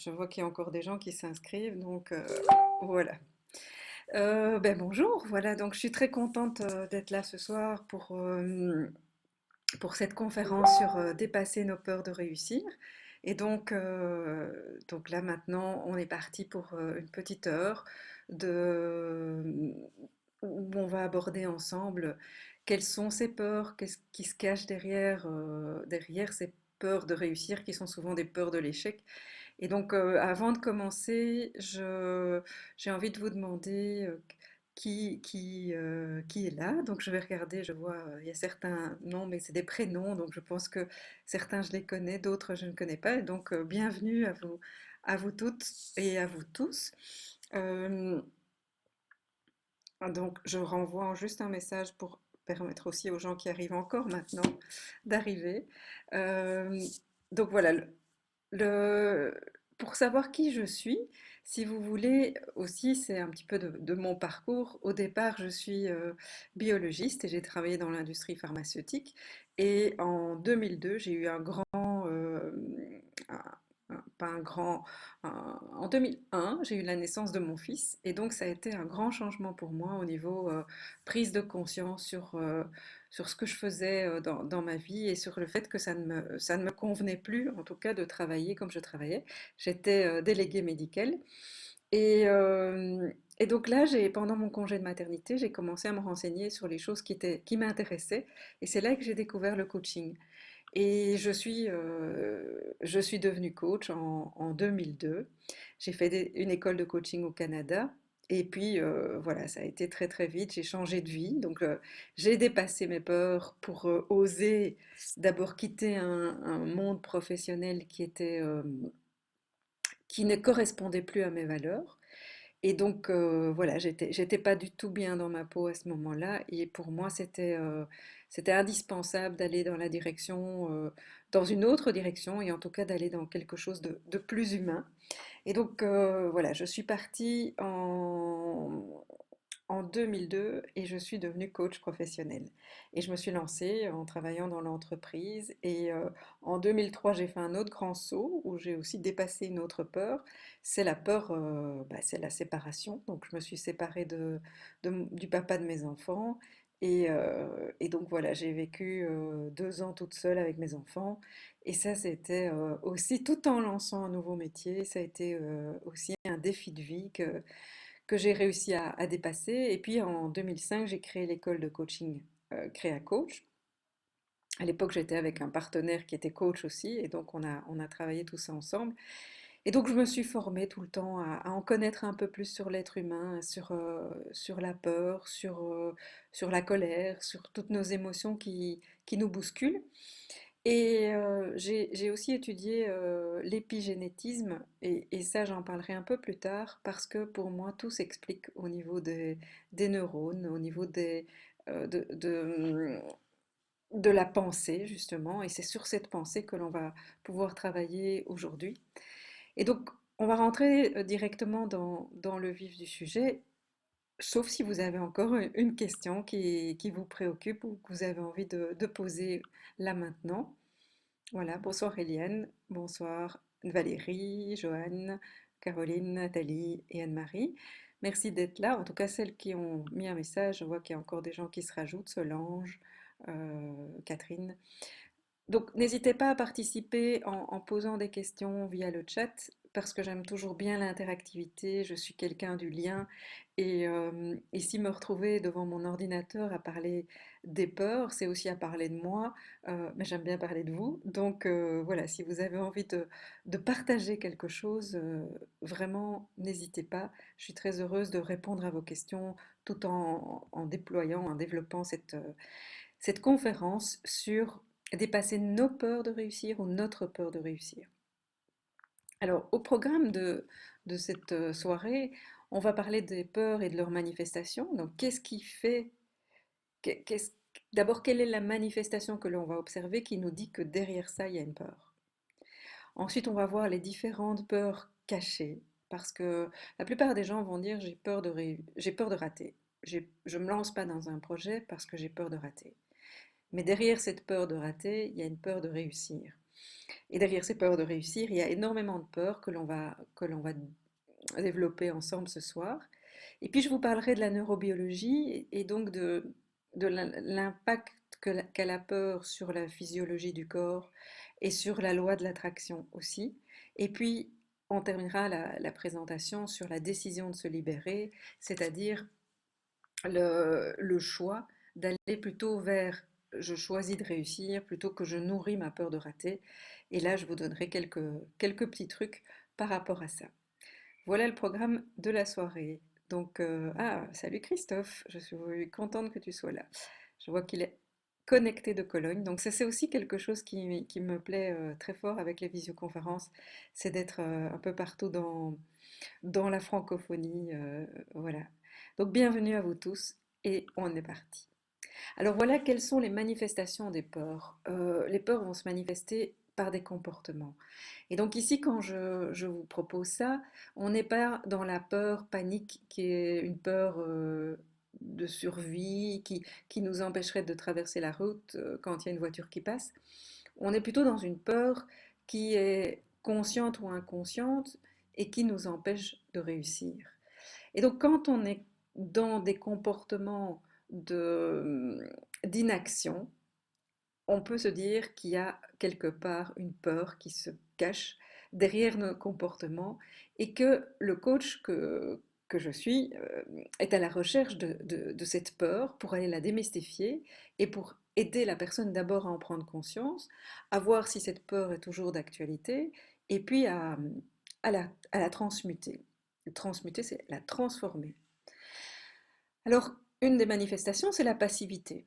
je vois qu'il y a encore des gens qui s'inscrivent, donc voilà. Bonjour, voilà, donc je suis très contente d'être là ce soir pour cette conférence sur dépasser nos peurs de réussir. Et donc là maintenant, on est parti pour une petite heure de, où on va aborder ensemble quelles sont ces peurs, qu'est-ce qui se cache derrière ces peurs de réussir qui sont souvent des peurs de l'échec. Et donc, avant de commencer, j'ai envie de vous demander qui est là. Donc, je vais regarder, je vois, il y a certains noms, mais c'est des prénoms, donc je pense que certains je les connais, d'autres je ne connais pas. Et donc, bienvenue à vous toutes et à vous tous. Euh, donc, je renvoie juste un message pour permettre aussi aux gens qui arrivent encore maintenant d'arriver. Euh, donc voilà, le- pour savoir qui je suis, si vous voulez aussi, c'est un petit peu de mon parcours. Au départ, je suis biologiste et j'ai travaillé dans l'industrie pharmaceutique. Et en 2002, j'ai eu un grand, pas un grand, en 2001, j'ai eu la naissance de mon fils. Et donc, ça a été un grand changement pour moi au niveau prise de conscience sur ce que je faisais dans ma vie et sur le fait que ça ne me convenait plus, en tout cas, de travailler comme je travaillais. J'étais déléguée médicale. Et, euh, et donc là, pendant mon congé de maternité, j'ai commencé à me renseigner sur les choses qui m'intéressaient. Et c'est là que j'ai découvert le coaching. Et je suis devenue coach en 2002. J'ai fait une école de coaching au Canada. Et puis, voilà, ça a été très très vite. J'ai changé de vie. Donc, j'ai dépassé mes peurs pour oser d'abord quitter un monde professionnel qui ne correspondait plus à mes valeurs. Et donc, voilà, j'étais pas du tout bien dans ma peau à ce moment-là. Et pour moi, c'était indispensable d'aller dans la direction, dans une autre direction, et en tout cas d'aller dans quelque chose de plus humain. Et donc, voilà, je suis partie en 2002 et je suis devenue coach professionnel. Et je me suis lancée en travaillant dans l'entreprise. Et en 2003, j'ai fait un autre grand saut où j'ai aussi dépassé une autre peur. C'est la peur, c'est la séparation. Donc, je me suis séparée du papa de mes enfants. Et donc, voilà, j'ai vécu 2 ans toute seule avec mes enfants. Et ça, c'était aussi, tout en lançant un nouveau métier, ça a été aussi un défi de vie que j'ai réussi à dépasser. Et puis en 2005, j'ai créé l'école de coaching Créa Coach. À l'époque, j'étais avec un partenaire qui était coach aussi, et donc on a travaillé tout ça ensemble. Et donc je me suis formée tout le temps à en connaître un peu plus sur l'être humain, sur la peur, sur la colère, sur toutes nos émotions qui nous bousculent. Et j'ai aussi étudié l'épigénétisme, et ça j'en parlerai un peu plus tard, parce que pour moi tout s'explique au niveau des neurones, au niveau de la pensée justement, et c'est sur cette pensée que l'on va pouvoir travailler aujourd'hui. Et donc on va rentrer directement dans le vif du sujet, sauf si vous avez encore une question qui vous préoccupe ou que vous avez envie de poser là maintenant. Voilà, bonsoir Eliane, bonsoir Valérie, Joanne, Caroline, Nathalie et Anne-Marie. Merci d'être là. En tout cas, celles qui ont mis un message, je vois qu'il y a encore des gens qui se rajoutent, Solange, Catherine. Donc, n'hésitez pas à participer en posant des questions via le chat, parce que j'aime toujours bien l'interactivité, je suis quelqu'un du lien. Et ici, me retrouver devant mon ordinateur à parler des peurs, c'est aussi à parler de moi, mais j'aime bien parler de vous. Donc voilà, si vous avez envie de partager quelque chose, vraiment, n'hésitez pas. Je suis très heureuse de répondre à vos questions tout en déployant, en développant cette conférence sur dépasser nos peurs de réussir ou notre peur de réussir. Alors, au programme de cette soirée, on va parler des peurs et de leurs manifestations. Donc, qu'est-ce qui fait, qu'est-ce- d'abord, quelle est la manifestation que l'on va observer qui nous dit que derrière ça, il y a une peur? Ensuite, on va voir les différentes peurs cachées, parce que la plupart des gens vont dire j'ai peur de rater. Je ne me lance pas dans un projet parce que j'ai peur de rater. Mais derrière cette peur de rater, il y a une peur de réussir. Et derrière ces peurs de réussir, il y a énormément de peurs que l'on va développer ensemble ce soir. Et puis je vous parlerai de la neurobiologie et donc de l'impact qu'a la peur sur la physiologie du corps et sur la loi de l'attraction aussi. Et puis on terminera la présentation sur la décision de se libérer, c'est-à-dire le choix d'aller plutôt vers je choisis de réussir plutôt que je nourris ma peur de rater. Et là, je vous donnerai quelques petits trucs par rapport à ça. Voilà le programme de la soirée. Donc, salut Christophe, je suis contente que tu sois là. Je vois qu'il est connecté de Cologne. Donc, ça, c'est aussi quelque chose qui me plaît très fort avec les visioconférences, c'est d'être un peu partout dans la francophonie. Voilà. Donc, bienvenue à vous tous et on est parti. Alors voilà quelles sont les manifestations des peurs. Les peurs vont se manifester par des comportements. Et donc ici, quand je vous propose ça, on n'est pas dans la peur panique, qui est une peur de survie, qui nous empêcherait de traverser la route quand il y a une voiture qui passe. On est plutôt dans une peur qui est consciente ou inconsciente et qui nous empêche de réussir. Et donc quand on est dans des comportements d'inaction, on peut se dire qu'il y a quelque part une peur qui se cache derrière nos comportements et que le coach que je suis est à la recherche de cette peur pour aller la démystifier et pour aider la personne d'abord à en prendre conscience, à voir si cette peur est toujours d'actualité et puis à la transmuter. Transmuter, c'est la transformer. Alors, une des manifestations, c'est la passivité.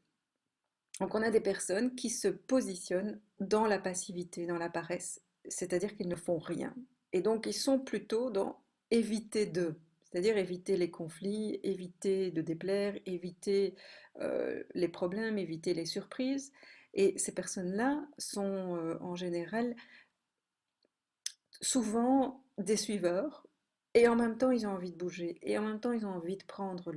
Donc on a des personnes qui se positionnent dans la passivité, dans la paresse, c'est-à-dire qu'ils ne font rien. Et donc ils sont plutôt dans éviter de, c'est-à-dire éviter les conflits, éviter de déplaire, éviter les problèmes, éviter les surprises. Et ces personnes-là sont en général souvent des suiveurs. Et en même temps, ils ont envie de bouger. Et en même temps, ils ont envie de prendre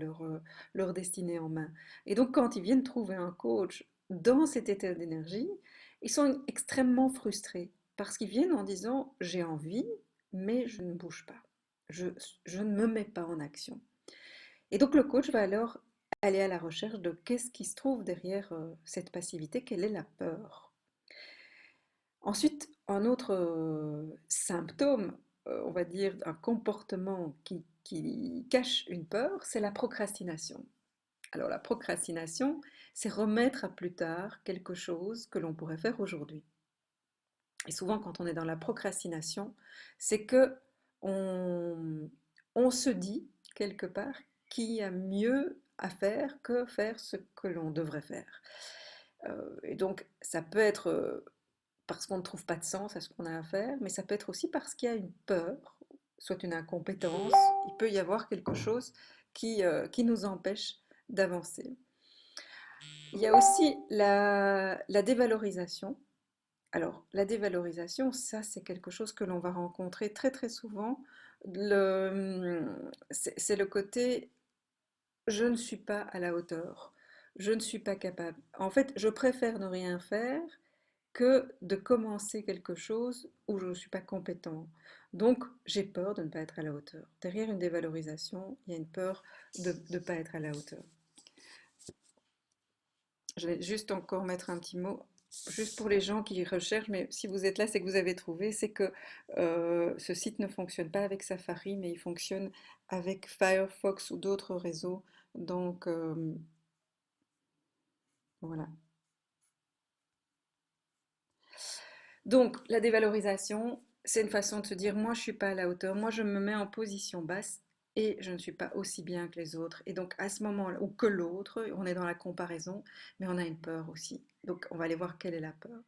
leur destinée en main. Et donc, quand ils viennent trouver un coach dans cet état d'énergie, ils sont extrêmement frustrés. Parce qu'ils viennent en disant, j'ai envie, mais je ne bouge pas. Je, je ne me mets pas en action. Et donc, le coach va alors aller à la recherche de qu'est-ce qui se trouve derrière cette passivité, quelle est la peur. Ensuite, un autre symptôme, on va dire, un comportement qui cache une peur, c'est la procrastination. Alors la procrastination, c'est remettre à plus tard quelque chose que l'on pourrait faire aujourd'hui. Et souvent, quand on est dans la procrastination, c'est que on se dit quelque part qu'il y a mieux à faire que faire ce que l'on devrait faire. Et donc, ça peut être parce qu'on ne trouve pas de sens à ce qu'on a à faire, mais ça peut être aussi parce qu'il y a une peur, soit une incompétence, il peut y avoir quelque chose qui nous empêche d'avancer. Il y a aussi la dévalorisation. Alors, la dévalorisation, ça, c'est quelque chose que l'on va rencontrer très très souvent. C'est le côté je ne suis pas à la hauteur, je ne suis pas capable. En fait, je préfère ne rien faire que de commencer quelque chose où je ne suis pas compétent. Donc, j'ai peur de ne pas être à la hauteur. Derrière une dévalorisation, il y a une peur de ne pas être à la hauteur. Je vais juste encore mettre un petit mot, juste pour les gens qui recherchent, mais si vous êtes là, c'est que vous avez trouvé, c'est que ce site ne fonctionne pas avec Safari, mais il fonctionne avec Firefox ou d'autres réseaux. Donc, voilà. Donc, la dévalorisation, c'est une façon de se dire, moi, je ne suis pas à la hauteur, moi, je me mets en position basse et je ne suis pas aussi bien que les autres. Et donc, à ce moment-là, ou que l'autre, on est dans la comparaison, mais on a une peur aussi. Donc, on va aller voir quelle est la peur.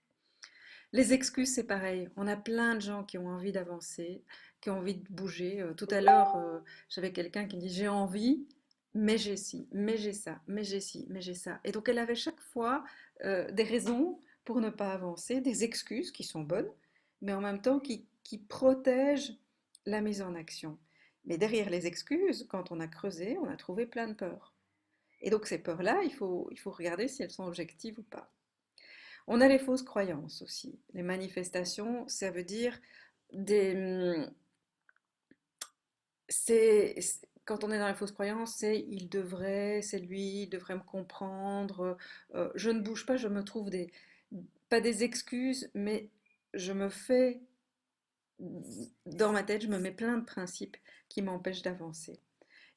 Les excuses, c'est pareil. On a plein de gens qui ont envie d'avancer, qui ont envie de bouger. Tout à l'heure, j'avais quelqu'un qui me dit, j'ai envie, mais j'ai ci, mais j'ai ça, mais j'ai ci, mais j'ai ça. Et donc, elle avait chaque fois des raisons pour ne pas avancer, des excuses qui sont bonnes, mais en même temps qui protègent la mise en action. Mais derrière les excuses, quand on a creusé, on a trouvé plein de peurs. Et donc ces peurs-là, il faut regarder si elles sont objectives ou pas. On a les fausses croyances aussi. Les manifestations, ça veut dire des... quand on est dans la fausse croyance, c'est il devrait, c'est lui, il devrait me comprendre. Je ne bouge pas, je me trouve pas des excuses, mais je me fais, dans ma tête, je me mets plein de principes qui m'empêchent d'avancer.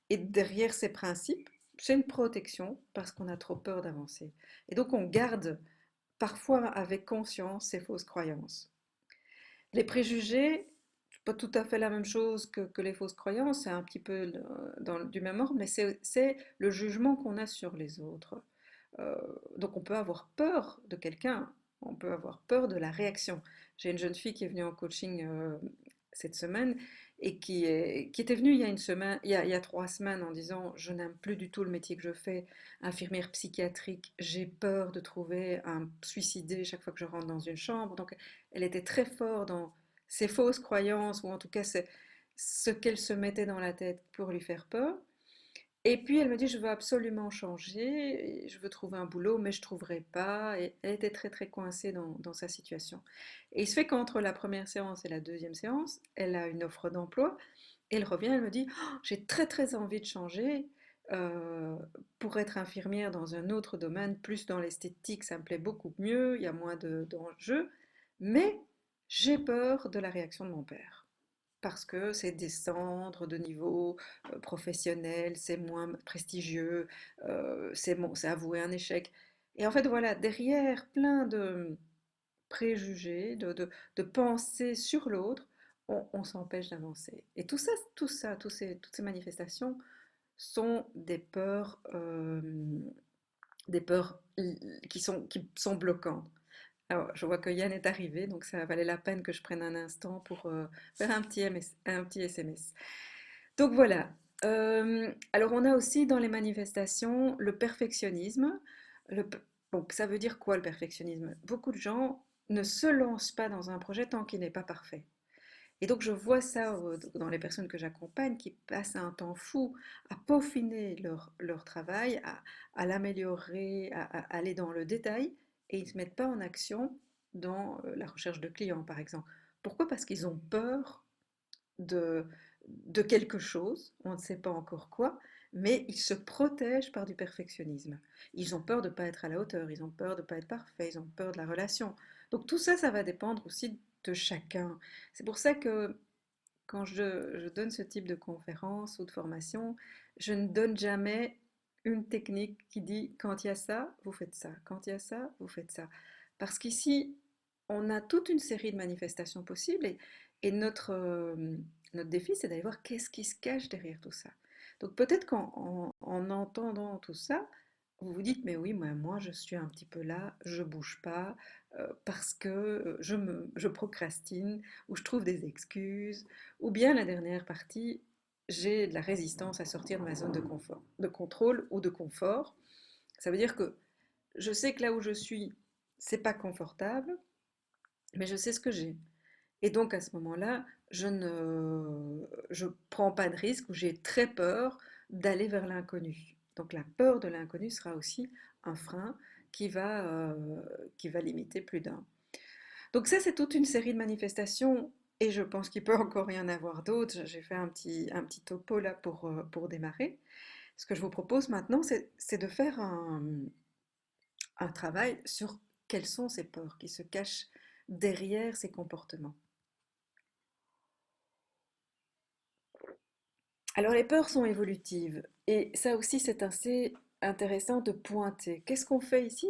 Et derrière ces principes, c'est une protection parce qu'on a trop peur d'avancer. Et donc on garde parfois avec conscience ces fausses croyances. Les préjugés, c'est pas tout à fait la même chose que les fausses croyances, c'est un petit peu du même ordre, mais c'est le jugement qu'on a sur les autres. Euh, donc on peut avoir peur de quelqu'un, on peut avoir peur de la réaction. J'ai une jeune fille qui est venue en coaching cette semaine et qui était venue il y a une semaine, il y a 3 semaines en disant je n'aime plus du tout le métier que je fais, infirmière psychiatrique, j'ai peur de trouver un suicidé chaque fois que je rentre dans une chambre. Donc elle était très forte dans ses fausses croyances ou en tout cas c'est ce qu'elle se mettait dans la tête pour lui faire peur. Et puis elle me dit, je veux absolument changer, je veux trouver un boulot, mais je ne trouverai pas. Et elle était très très coincée dans sa situation. Et il se fait qu'entre la première séance et la deuxième séance, elle a une offre d'emploi. Et elle revient, elle me dit, oh, j'ai très très envie de changer euh, pour être infirmière dans un autre domaine, plus dans l'esthétique, ça me plaît beaucoup mieux, il y a moins d'enjeux, mais j'ai peur de la réaction de mon père parce que c'est descendre de niveau professionnel, c'est moins prestigieux, c'est avouer un échec. Et en fait, voilà, derrière plein de préjugés, de pensées sur l'autre, on s'empêche d'avancer. Et tout ça, toutes ces manifestations sont des peurs qui sont bloquantes. Alors, je vois que Yann est arrivé, donc ça valait la peine que je prenne un instant pour faire un petit SMS. Donc voilà. Alors on a aussi dans les manifestations le perfectionnisme. Le p- donc ça veut dire quoi le perfectionnisme? Beaucoup de gens ne se lancent pas dans un projet tant qu'il n'est pas parfait. Et donc je vois ça dans les personnes que j'accompagne qui passent un temps fou à peaufiner leur travail, à l'améliorer, à aller dans le détail, et ils ne se mettent pas en action dans la recherche de clients, par exemple. Pourquoi? Parce qu'ils ont peur de, de quelque chose, on ne sait pas encore quoi, mais ils se protègent par du perfectionnisme. Ils ont peur de ne pas être à la hauteur, ils ont peur de ne pas être parfaits, ils ont peur de la relation. Donc tout ça, ça va dépendre aussi de chacun. C'est pour ça que quand je donne ce type de conférence ou de formation, je ne donne jamais une technique qui dit quand il y a ça, vous faites ça, quand il y a ça, vous faites ça. Parce qu'ici, on a toute une série de manifestations possibles et notre défi, c'est d'aller voir qu'est-ce qui se cache derrière tout ça. Donc peut-être qu'en entendant tout ça, vous vous dites, mais oui, moi je suis un petit peu là, je bouge pas, parce que je procrastine, ou je trouve des excuses, ou bien la dernière partie, j'ai de la résistance à sortir de ma zone de confort, de contrôle ou de confort. Ça veut dire que je sais que là où je suis, c'est pas confortable, mais je sais ce que j'ai. Et donc à ce moment-là, je prends pas de risque ou j'ai très peur d'aller vers l'inconnu. Donc la peur de l'inconnu sera aussi un frein qui va limiter plus d'un. Donc ça, c'est toute une série de manifestations et je pense qu'il peut encore y en avoir d'autres. J'ai fait un petit topo là pour démarrer. Ce que je vous propose maintenant, c'est de faire un travail sur quelles sont ces peurs qui se cachent derrière ces comportements. Alors les peurs sont évolutives et ça aussi c'est assez intéressant de pointer. Qu'est-ce qu'on fait ici?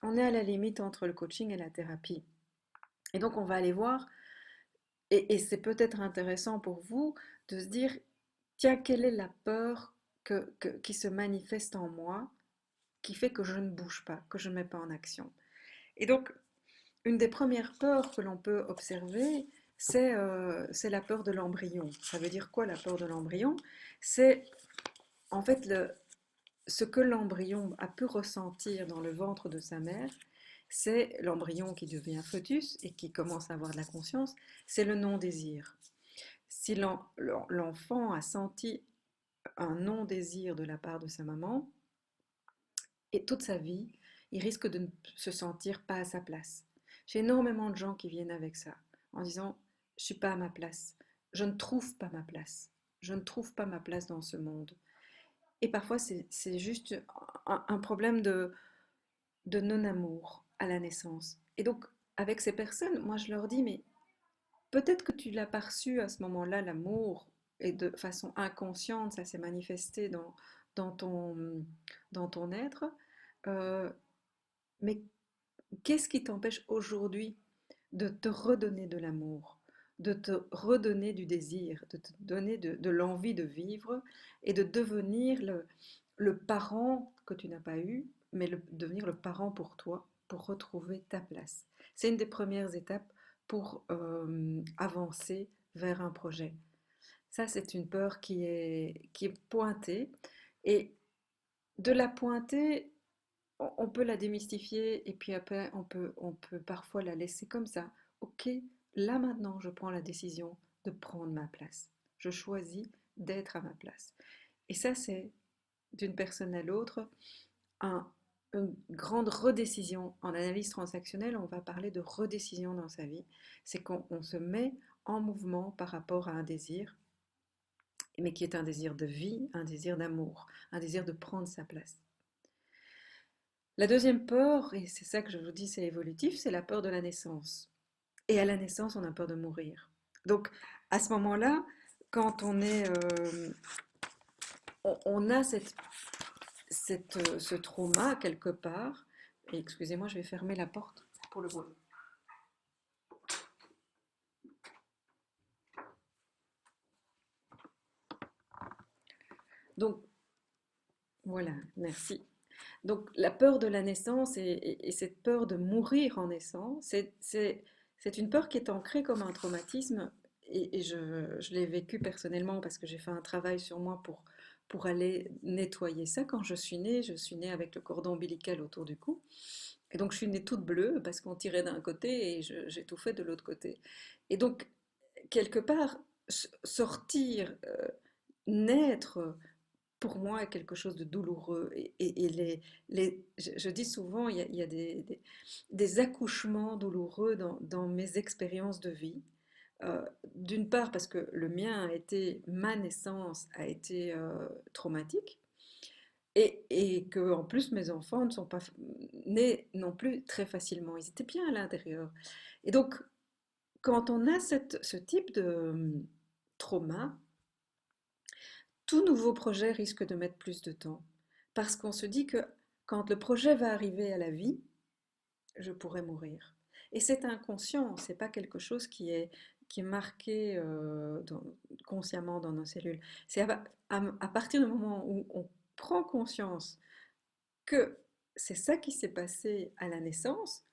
On est à la limite entre le coaching et la thérapie. Et donc on va aller voir, et c'est peut-être intéressant pour vous de se dire, tiens, quelle est la peur qui se manifeste en moi, qui fait que je ne bouge pas, que je ne mets pas en action. Et donc une des premières peurs que l'on peut observer, c'est la peur de l'embryon. Ça veut dire quoi la peur de l'embryon? C'est en fait ce que l'embryon a pu ressentir dans le ventre de sa mère, c'est l'embryon qui devient fœtus et qui commence à avoir de la conscience, c'est le non-désir. Si l'enfant a senti un non-désir de la part de sa maman, et toute sa vie, il risque de ne se sentir pas à sa place. J'ai énormément de gens qui viennent avec ça, en disant, je suis pas à ma place, je ne trouve pas ma place, je ne trouve pas ma place dans ce monde. Et parfois, c'est juste un problème de non-amour à la naissance. Et donc, avec ces personnes, moi, je leur dis, mais peut-être que tu l'as perçu à ce moment-là, l'amour, et de façon inconsciente, ça s'est manifesté dans ton, dans ton être. Euh, mais qu'est-ce qui t'empêche aujourd'hui de te redonner de l'amour, de te redonner du désir, de te donner de l'envie de vivre et de devenir le parent que tu n'as pas eu, mais devenir le parent pour toi, pour retrouver ta place. C'est une des premières étapes pour avancer vers un projet. Ça, c'est une peur qui est pointée. Et de la pointer, on peut la démystifier et puis après, on peut parfois la laisser comme ça. Ok, là maintenant, je prends la décision de prendre ma place. Je choisis d'être à ma place. Et ça, c'est d'une personne à l'autre une grande redécision. En analyse transactionnelle, on va parler de redécision dans sa vie. C'est qu'on se met en mouvement par rapport à un désir, mais qui est un désir de vie, un désir d'amour, un désir de prendre sa place. La deuxième peur, et c'est ça que je vous dis, c'est évolutif, c'est la peur de la naissance. Et à la naissance, on a peur de mourir. Donc, à ce moment-là, quand on a ce trauma quelque part, et excusez-moi, je vais fermer la porte pour le bruit. Donc, voilà, merci. Donc, la peur de la naissance et cette peur de mourir en naissant, c'est une peur qui est ancrée comme un traumatisme et je l'ai vécu personnellement parce que j'ai fait un travail sur moi pour aller nettoyer ça. Quand je suis née avec le cordon ombilical autour du cou. Et donc, je suis née toute bleue parce qu'on tirait d'un côté et j'ai tout fait de l'autre côté. Et donc, quelque part, sortir, naître, pour moi, est quelque chose de douloureux. Et je dis souvent, il y a des accouchements douloureux dans mes expériences de vie. D'une part parce que le mien a été, ma naissance a été traumatique, et que en plus mes enfants ne sont pas nés non plus très facilement. Ils étaient bien à l'intérieur. Et donc, quand on a ce type de trauma, tout nouveau projet risque de mettre plus de temps. Parce qu'on se dit que quand le projet va arriver à la vie, je pourrais mourir. Et c'est inconscient, c'est pas quelque chose qui est marqué consciemment dans nos cellules. C'est à partir du moment où on prend conscience que c'est ça qui s'est passé à la naissance,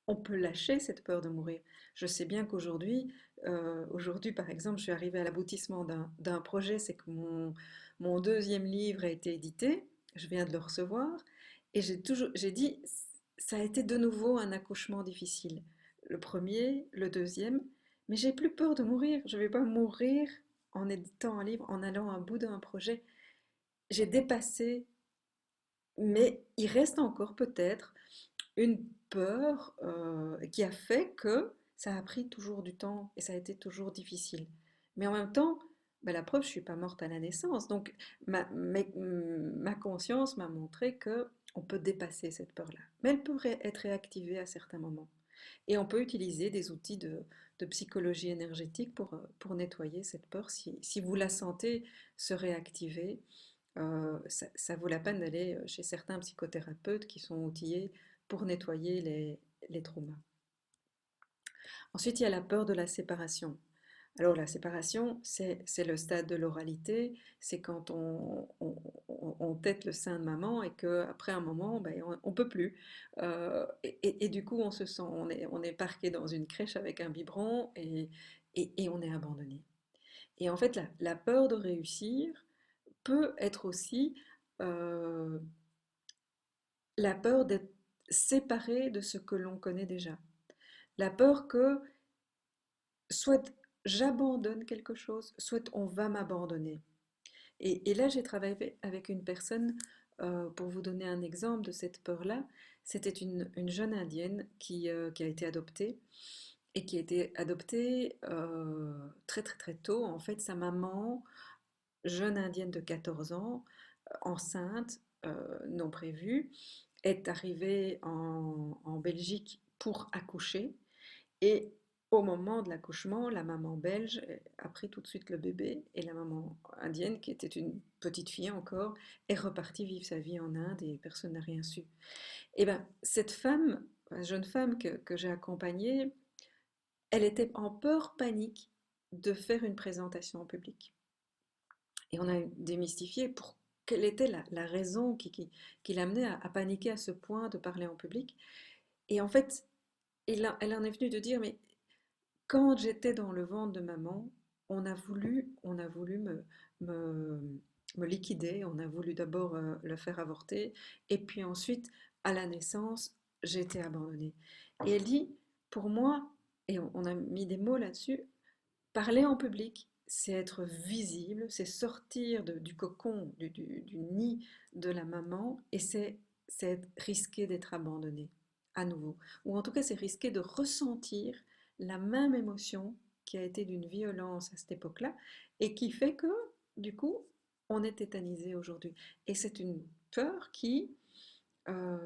on peut lâcher cette peur de mourir. Je sais bien qu'aujourd'hui, aujourd'hui par exemple, je suis arrivée à l'aboutissement d'un projet, c'est que mon deuxième livre a été édité, je viens de le recevoir, et j'ai dit, ça a été de nouveau un accouchement difficile. Le premier, le deuxième, mais j'ai plus peur de mourir. Je ne vais pas mourir en éditant un livre, en allant à bout d'un projet. J'ai dépassé, mais il reste encore peut-être une peur qui a fait que ça a pris toujours du temps et ça a été toujours difficile. Mais en même temps, ben, la preuve, je ne suis pas morte à la naissance. Donc ma conscience m'a montré que on peut dépasser cette peur-là. Mais elle peut être réactivée à certains moments. Et on peut utiliser des outils de psychologie énergétique pour nettoyer cette peur. Si vous la sentez se réactiver, ça vaut la peine d'aller chez certains psychothérapeutes qui sont outillés pour nettoyer les traumas. Ensuite, il y a la peur de la séparation. Alors la séparation, c'est le stade de l'oralité, c'est quand on tète le sein de maman et qu'après un moment, ben, on ne peut plus. Et du coup, on se sent, on est parqué dans une crèche avec un biberon et on est abandonné. Et en fait, la peur de réussir peut être aussi euh, la peur d'être séparé de ce que l'on connaît déjà. La peur que soit j'abandonne quelque chose, soit on va m'abandonner. Et là, j'ai travaillé avec une personne Pour vous donner un exemple de cette peur-là, c'était une jeune indienne qui a été adoptée et qui a été adoptée très très très tôt. En fait, sa maman, jeune indienne de 14 ans, enceinte, non prévue, est arrivée en Belgique pour accoucher. Et au moment de l'accouchement, la maman belge a pris tout de suite le bébé et la maman indienne, qui était une petite fille encore, est repartie vivre sa vie en Inde et personne n'a rien su. Et bien, cette femme, jeune femme que j'ai accompagnée, elle était en peur panique de faire une présentation en public. Et on a démystifié pour quelle était la raison qui l'amenait à paniquer à ce point de parler en public. Et en fait, elle en est venue de dire, mais quand j'étais dans le ventre de maman, on a voulu me, me liquider, on a voulu d'abord le faire avorter, et puis ensuite, à la naissance, j'ai été abandonnée. Et elle dit, pour moi, et on a mis des mots là-dessus, parler en public, c'est être visible, c'est sortir du cocon, du nid de la maman, et c'est risquer d'être abandonné à nouveau. Ou en tout cas, c'est risquer de ressentir la même émotion qui a été d'une violence à cette époque-là, et qui fait que, du coup, on est tétanisé aujourd'hui. Et c'est une peur euh,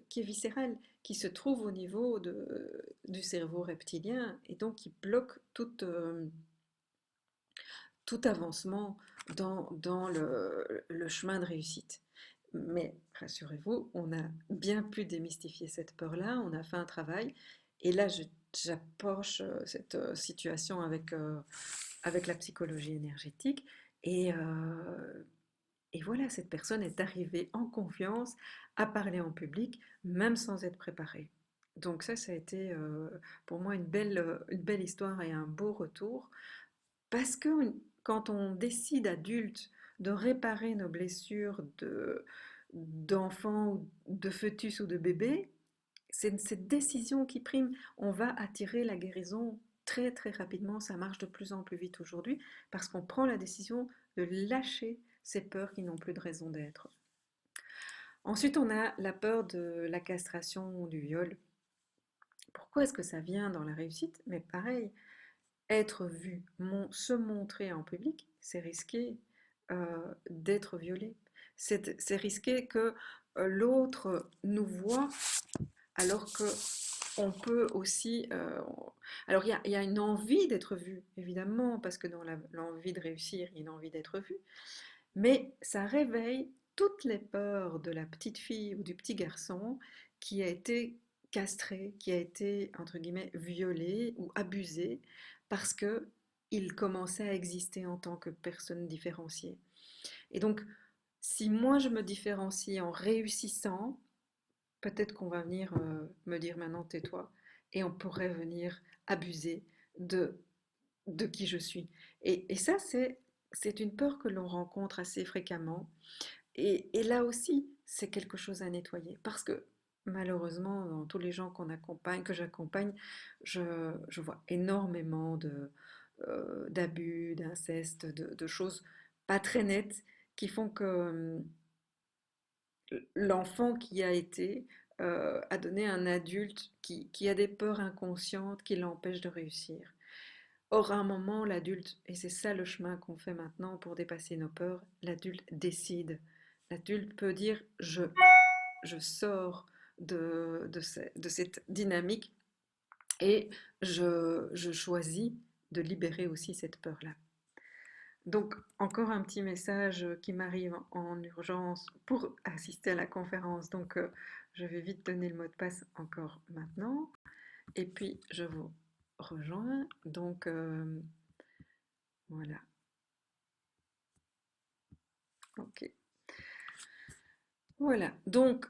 qui est viscérale, qui se trouve au niveau du cerveau reptilien, et donc qui bloque tout avancement dans le chemin de réussite. Mais rassurez-vous, on a bien pu démystifier cette peur-là, on a fait un travail, et là j'approche cette situation avec la psychologie énergétique, et, euh, et voilà, cette personne est arrivée en confiance à parler en public, même sans être préparée. Donc ça a été pour moi une belle histoire et un beau retour. Parce que quand on décide adulte de réparer nos blessures d'enfant, de fœtus ou de bébé, c'est cette décision qui prime. On va attirer la guérison très très rapidement. Ça marche de plus en plus vite aujourd'hui parce qu'on prend la décision de lâcher ces peurs qui n'ont plus de raison d'être. Ensuite, on a la peur de la castration ou du viol. Pourquoi est-ce que ça vient dans la réussite? Mais pareil, être vu, se montrer en public, c'est risqué d'être violé. C'est risqué que l'autre nous voit alors que on peut aussi... alors il y a une envie d'être vu, évidemment, parce que dans l'envie de réussir, il y a une envie d'être vu, mais ça réveille toutes les peurs de la petite fille ou du petit garçon qui a été castré, qui a été, entre guillemets, violé ou abusé parce que il commençait à exister en tant que personne différenciée. Et donc, si moi je me différencie en réussissant, peut-être qu'on va venir me dire maintenant tais-toi et on pourrait venir abuser de, de qui je suis. Et ça, c'est une peur que l'on rencontre assez fréquemment. Et là aussi, c'est quelque chose à nettoyer. Parce que malheureusement, dans tous les gens qu'on accompagne, que j'accompagne, je vois énormément d'abus, d'inceste, de choses pas très nettes qui font que l'enfant qui a été a donné un adulte qui a des peurs inconscientes qui l'empêchent de réussir. Or, à un moment, l'adulte, et c'est ça le chemin qu'on fait maintenant pour dépasser nos peurs, l'adulte décide. L'adulte peut dire je sors de cette dynamique et je choisis de libérer aussi cette peur-là. Donc, encore un petit message qui m'arrive en urgence pour assister à la conférence. Donc, je vais vite donner le mot de passe encore maintenant. Et puis, je vous rejoins. Donc, voilà. Ok. Voilà. Donc,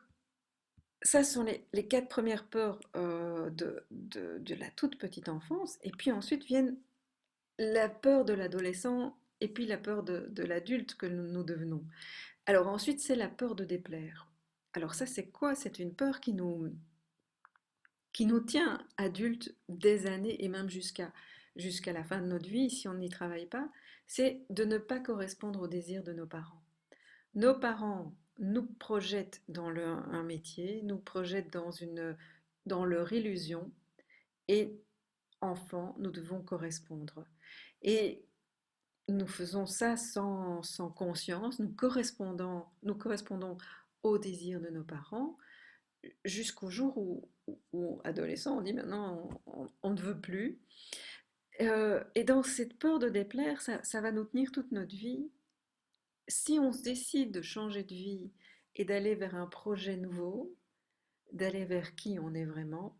ça sont les quatre premières peurs de la toute petite enfance. Et puis ensuite viennent la peur de l'adolescent et puis la peur de l'adulte que nous devenons. Alors ensuite, c'est la peur de déplaire. Alors ça, c'est quoi? C'est une peur qui nous tient adultes des années et même jusqu'à la fin de notre vie, si on n'y travaille pas, c'est de ne pas correspondre aux désirs de nos parents. Nos parents nous projette dans un métier, nous projette dans leur illusion, et enfant, nous devons correspondre. Et nous faisons ça sans conscience, nous correspondons aux désirs de nos parents, jusqu'au jour où adolescent, on dit maintenant on ne veut plus. Et dans cette peur de déplaire, ça va nous tenir toute notre vie. Si on se décide de changer de vie et d'aller vers un projet nouveau, d'aller vers qui on est vraiment,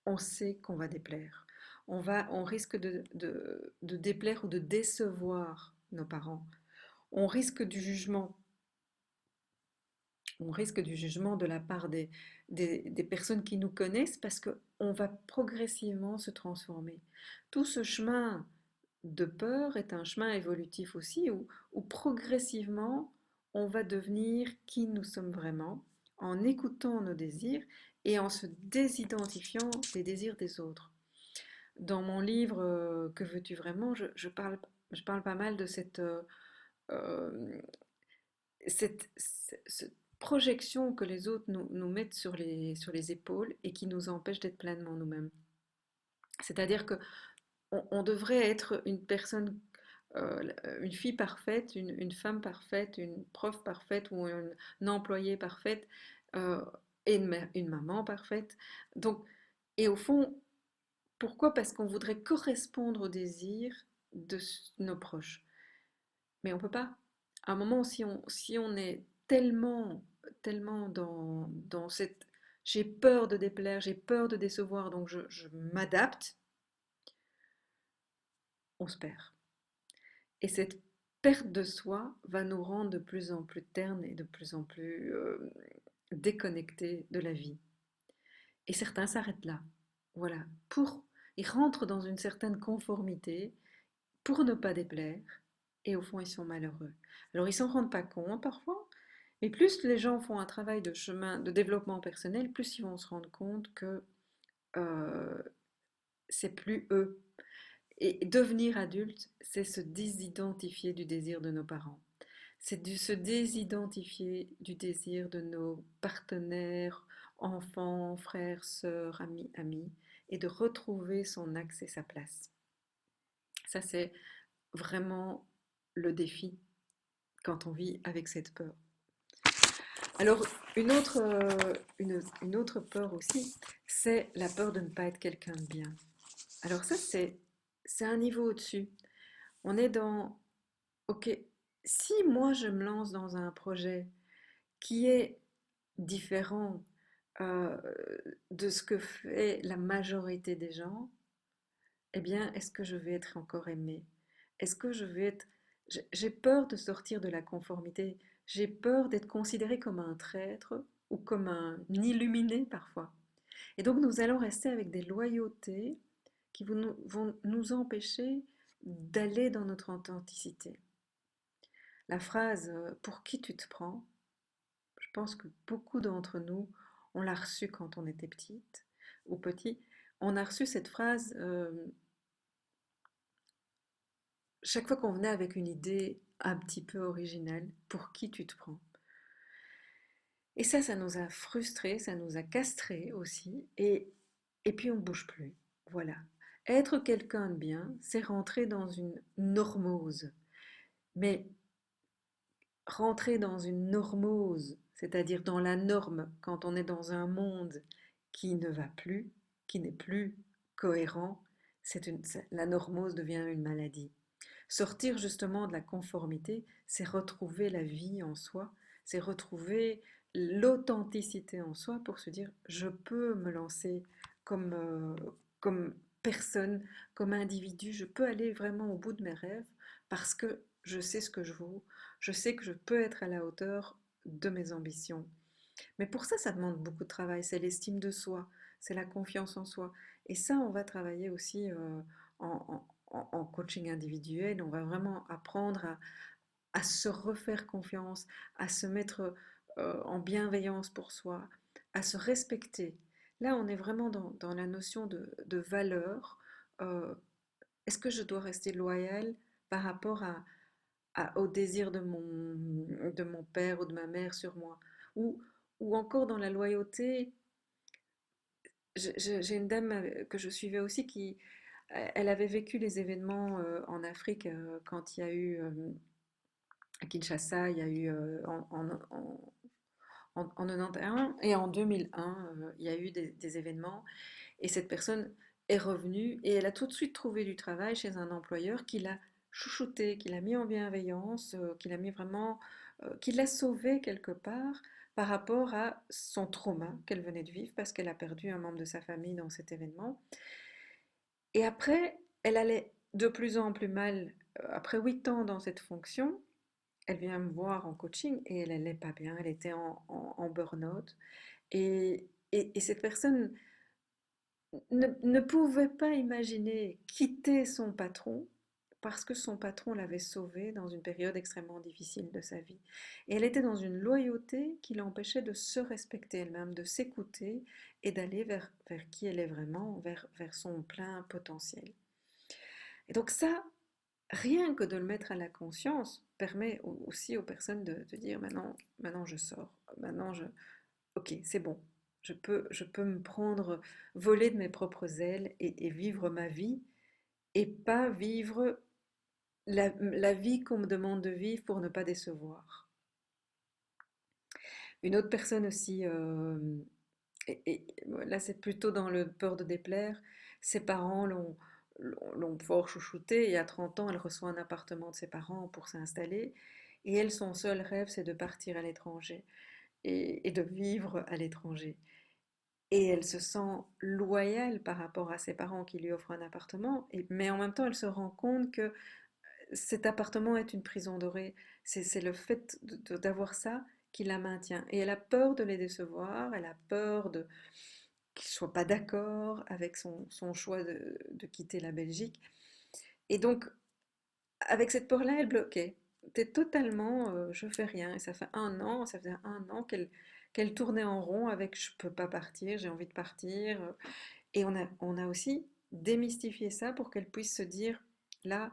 on sait qu'on va déplaire. On risque de déplaire ou de décevoir nos parents. On risque du jugement. On risque du jugement de la part des personnes qui nous connaissent parce qu'on va progressivement se transformer. Tout ce chemin de peur est un chemin évolutif aussi où progressivement on va devenir qui nous sommes vraiment en écoutant nos désirs et en se désidentifiant des désirs des autres. Dans mon livre Que veux-tu vraiment, je parle pas mal de euh, cette projection que les autres nous mettent sur les épaules et qui nous empêche d'être pleinement nous-mêmes. C'est-à-dire que on devrait être une personne, une fille parfaite, une femme parfaite, une prof parfaite ou une employée parfaite euh, et une maman parfaite. Donc, et au fond, pourquoi? Parce qu'on voudrait correspondre aux désirs de nos proches. Mais on peut pas. À un moment, si on est tellement dans cette... J'ai peur de déplaire, j'ai peur de décevoir, donc je m'adapte, on se perd. Et cette perte de soi va nous rendre de plus en plus ternes et de plus en plus déconnectés de la vie. Et certains s'arrêtent là. Voilà. Ils rentrent dans une certaine conformité pour ne pas déplaire. Et au fond, ils sont malheureux. Alors, ils s'en rendent pas compte parfois, mais plus les gens font un travail de chemin de développement personnel, plus ils vont se rendre compte que euh, c'est plus eux. Et devenir adulte, c'est se désidentifier du désir de nos parents. C'est de se désidentifier du désir de nos partenaires, enfants, frères, sœurs, amis, et de retrouver son axe et sa place. Ça, c'est vraiment le défi quand on vit avec cette peur. Alors, une autre peur aussi, c'est la peur de ne pas être quelqu'un de bien. Alors ça, c'est un niveau au-dessus. On est dans, ok, si moi je me lance dans un projet qui est différent euh, de ce que fait la majorité des gens, eh bien, est-ce que je vais être encore aimée? Est-ce que je vais être... J'ai peur de sortir de la conformité. J'ai peur d'être considérée comme un traître ou comme un illuminé parfois. Et donc, nous allons rester avec des loyautés qui vont nous empêcher d'aller dans notre authenticité. La phrase pour qui tu te prends, je pense que beaucoup d'entre nous, on l'a reçue quand on était petite ou petit. On a reçu cette phrase chaque fois qu'on venait avec une idée un petit peu originale, pour qui tu te prends? Et ça nous a frustrés, ça nous a castrés aussi, et puis on ne bouge plus. Voilà. Être quelqu'un de bien, c'est rentrer dans une normose. Mais rentrer dans une normose, c'est-à-dire dans la norme, quand on est dans un monde qui ne va plus, qui n'est plus cohérent, la normose devient une maladie. Sortir justement de la conformité, c'est retrouver la vie en soi, c'est retrouver l'authenticité en soi pour se dire je peux me lancer comme personne, comme individu, je peux aller vraiment au bout de mes rêves parce que je sais ce que je vaux, je sais que je peux être à la hauteur de mes ambitions. Mais pour ça, ça demande beaucoup de travail, c'est l'estime de soi, c'est la confiance en soi. Et ça, on va travailler aussi en coaching individuel, on va vraiment apprendre à se refaire confiance, à se mettre en bienveillance pour soi, à se respecter. Là, on est vraiment dans la notion de valeur. Euh, Est-ce que je dois rester loyal par rapport au désir de mon père ou de ma mère sur moi. Ou, ou encore dans la loyauté, j'ai une dame que je suivais aussi qui, elle avait vécu les événements en Afrique quand il y a eu, à Kinshasa, il y a eu en 91 et en 2001, il y a eu des événements et cette personne est revenue et elle a tout de suite trouvé du travail chez un employeur qui l'a chouchouté, qui l'a mis en bienveillance, qui l'a mis vraiment, qui l'a sauvé quelque part par rapport à son trauma qu'elle venait de vivre parce qu'elle a perdu un membre de sa famille dans cet événement. Et après, elle allait de plus en plus mal. Après 8 ans dans cette fonction, elle vient me voir en coaching et elle n'allait pas bien, elle était en burn-out. Et cette personne ne pouvait pas imaginer quitter son patron parce que son patron l'avait sauvée dans une période extrêmement difficile de sa vie. Et elle était dans une loyauté qui l'empêchait de se respecter elle-même, de s'écouter et d'aller vers qui elle est vraiment, vers son plein potentiel. Et donc ça, rien que de le mettre à la conscience permet aussi aux personnes de dire maintenant je sors, maintenant ok, c'est bon, je peux me prendre, voler de mes propres ailes et vivre ma vie et pas vivre la vie qu'on me demande de vivre pour ne pas décevoir. Une autre personne aussi, et là c'est plutôt dans le peur de déplaire, ses parents l'ont fort chouchoutée et à 30 ans elle reçoit un appartement de ses parents pour s'installer et elle son seul rêve c'est de partir à l'étranger et de vivre à l'étranger. Et elle se sent loyale par rapport à ses parents qui lui offrent un appartement, mais en même temps elle se rend compte que cet appartement est une prison dorée. C'est le fait d'avoir ça qui la maintient. Et elle a peur de les décevoir, elle a peur qu'ils ne soient pas d'accord avec son choix de quitter la Belgique. Et donc, avec cette peur-là, elle bloquait. T'es totalement, je fais rien. Et ça fait un an, ça faisait un an qu'elle tournait en rond avec je peux pas partir, j'ai envie de partir. Et on a aussi démystifié ça pour qu'elle puisse se dire, là,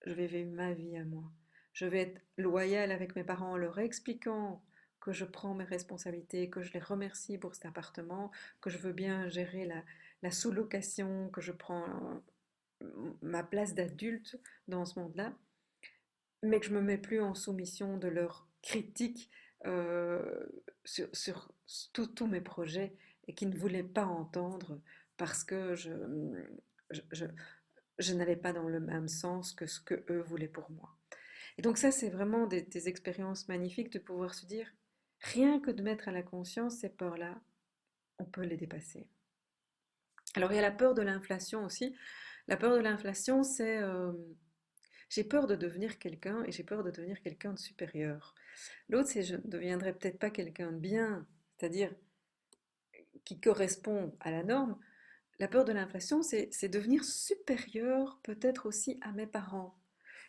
je vais vivre ma vie à moi. Je vais être loyale avec mes parents en leur expliquant que je prends mes responsabilités, que je les remercie pour cet appartement, que je veux bien gérer la sous-location, que je prends ma place d'adulte dans ce monde-là, mais que je me mets plus en soumission de leurs critiques euh, sur tous mes projets et qui ne voulaient pas entendre parce que je, je- je n'allais pas dans le même sens que ce que eux voulaient pour moi. Et donc ça, c'est vraiment des expériences magnifiques de pouvoir se dire, rien que de mettre à la conscience ces peurs-là, on peut les dépasser. Alors il y a la peur de l'inflation aussi. La peur de l'inflation, c'est j'ai peur de devenir quelqu'un et j'ai peur de devenir quelqu'un de supérieur. L'autre, c'est je ne deviendrai peut-être pas quelqu'un de bien, c'est-à-dire qui correspond à la norme. La peur de l'inflation, c'est devenir supérieur peut-être aussi à mes parents.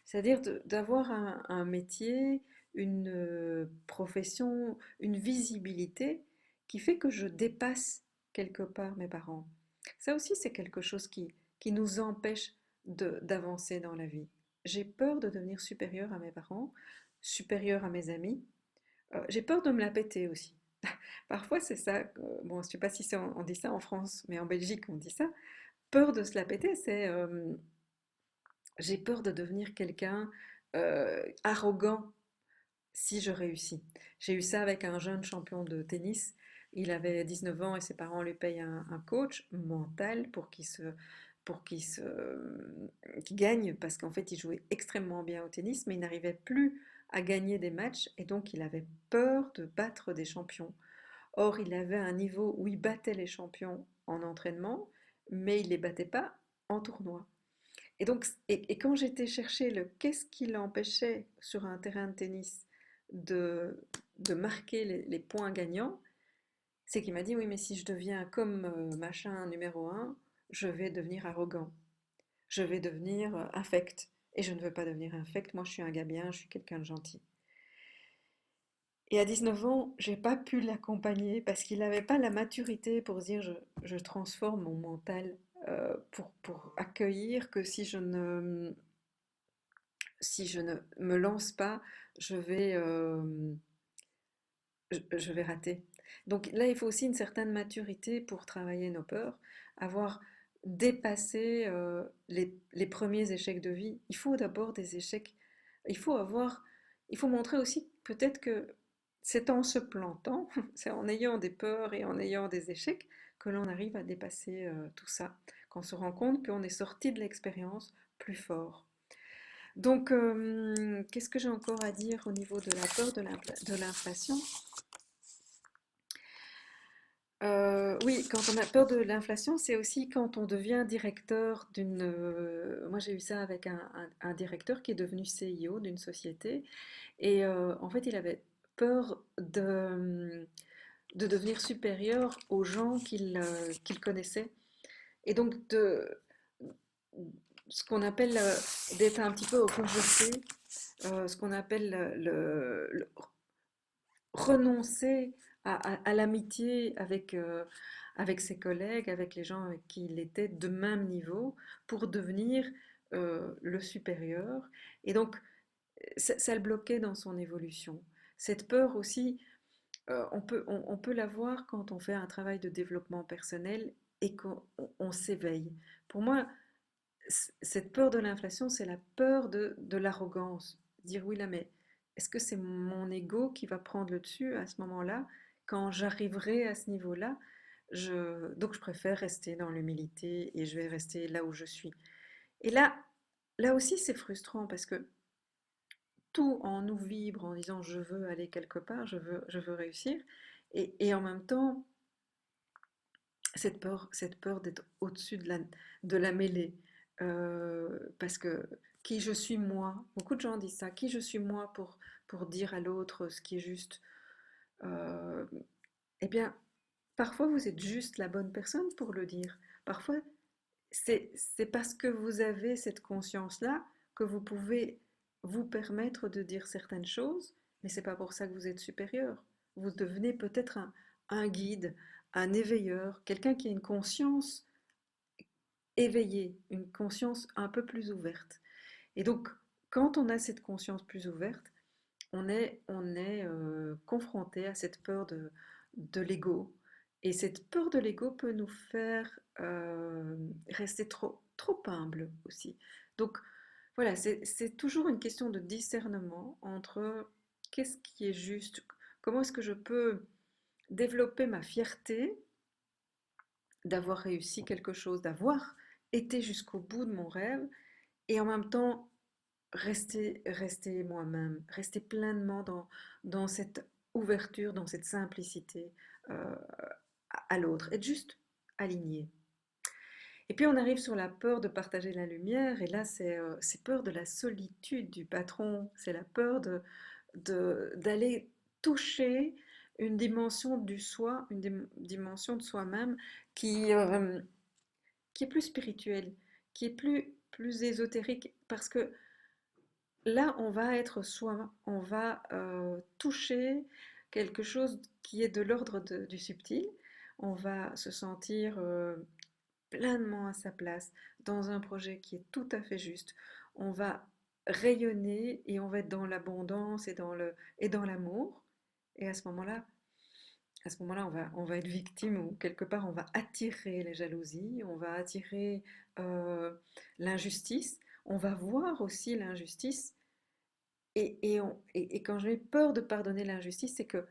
C'est-à-dire d'avoir un métier, une profession, une visibilité qui fait que je dépasse quelque part mes parents. Ça aussi, c'est quelque chose qui nous empêche d'avancer dans la vie. J'ai peur de devenir supérieur à mes parents, supérieur à mes amis. J'ai peur de me la péter aussi. Parfois, c'est ça. Bon, je ne sais pas si on dit ça en France, mais en Belgique, on dit ça. Peur de se la péter, c'est j'ai peur de devenir quelqu'un arrogant si je réussis. J'ai eu ça avec un jeune champion de tennis. Il avait 19 ans et ses parents lui payent un coach mental qu'il gagne parce qu'en fait il jouait extrêmement bien au tennis mais il n'arrivait plus à gagner des matchs et donc il avait peur de battre des champions. Or il avait un niveau où il battait les champions en entraînement mais il ne les battait pas en tournoi. Et donc, et quand j'étais chercher le qu'est-ce qui l'empêchait sur un terrain de tennis de marquer les points gagnants, c'est qu'il m'a dit oui, mais si je deviens comme machin numéro un, je vais devenir arrogant, je vais devenir infect. Et je ne veux pas devenir infect, moi je suis un gars bien, je suis quelqu'un de gentil. Et à 19 ans, j'ai pas pu l'accompagner parce qu'il n'avait pas la maturité pour dire je transforme mon mental pour accueillir que si je ne me lance pas, je vais, je vais rater. Donc là, il faut aussi une certaine maturité pour travailler nos peurs, avoir dépassé les premiers échecs de vie. Il faut d'abord des échecs. Il faut avoir, il faut montrer aussi peut-être que c'est en se plantant, c'est en ayant des peurs et en ayant des échecs que l'on arrive à dépasser tout ça, qu'on se rend compte qu'on est sorti de l'expérience plus fort. Donc, qu'est-ce que j'ai encore à dire au niveau de la peur de l'inflation? Oui, quand on a peur de l'inflation, c'est aussi quand on devient directeur d'une... moi, j'ai eu ça avec un directeur qui est devenu CIO d'une société. Et en fait, il avait peur de devenir supérieur aux gens qu'il connaissait. Et donc, ce qu'on appelle d'être un petit peu rejeté, ce qu'on appelle renoncer à l'amitié avec ses collègues, avec les gens avec qui il était de même niveau, pour devenir le supérieur. Et donc, ça le bloquait dans son évolution. Cette peur aussi, on peut l'avoir quand on fait un travail de développement personnel et qu'on s'éveille. Pour moi, cette peur de l'inflation, c'est la peur de l'arrogance. Dire oui là, mais est-ce que c'est mon ego qui va prendre le dessus à ce moment-là, quand j'arriverai à ce niveau-là? Donc je préfère rester dans l'humilité et je vais rester là où je suis. Et là aussi c'est frustrant parce que tout en nous vibre en disant je veux aller quelque part, je veux réussir. Et en même temps, cette peur d'être au-dessus de la mêlée. Parce que qui je suis moi, beaucoup de gens disent ça, qui je suis moi pour dire à l'autre ce qui est juste. Euh, eh bien, parfois vous êtes juste la bonne personne pour le dire. Parfois, c'est parce que vous avez cette conscience-là que vous pouvez vous permettre de dire certaines choses, mais c'est pas pour ça que vous êtes supérieur. Vous devenez peut-être un guide, un éveilleur, quelqu'un qui a une conscience éveillée, une conscience un peu plus ouverte. Et donc, quand on a cette conscience plus ouverte, on est confronté à cette peur de l'ego. Et cette peur de l'ego peut nous faire rester trop humble aussi. Donc voilà, c'est toujours une question de discernement entre qu'est-ce qui est juste, comment est-ce que je peux développer ma fierté d'avoir réussi quelque chose, d'avoir été jusqu'au bout de mon rêve, et en même temps rester moi-même, rester pleinement dans cette ouverture, dans cette simplicité euh, à l'autre, être juste aligné. Et puis on arrive sur la peur de partager la lumière, et là c'est peur de la solitude du patron, c'est la peur d'aller toucher une dimension du soi, une dimension de soi-même qui est plus spirituelle, qui est plus ésotérique, parce que là, on va être soi, on va toucher quelque chose qui est de l'ordre du subtil, on va se sentir pleinement à sa place dans un projet qui est tout à fait juste, on va rayonner et on va être dans l'abondance et dans l'amour, et à ce moment-là, on va être victime ou quelque part on va attirer les jalousies, on va attirer euh, l'injustice, on va voir aussi l'injustice et quand j'ai peur de pardonner l'injustice, c'est qu'il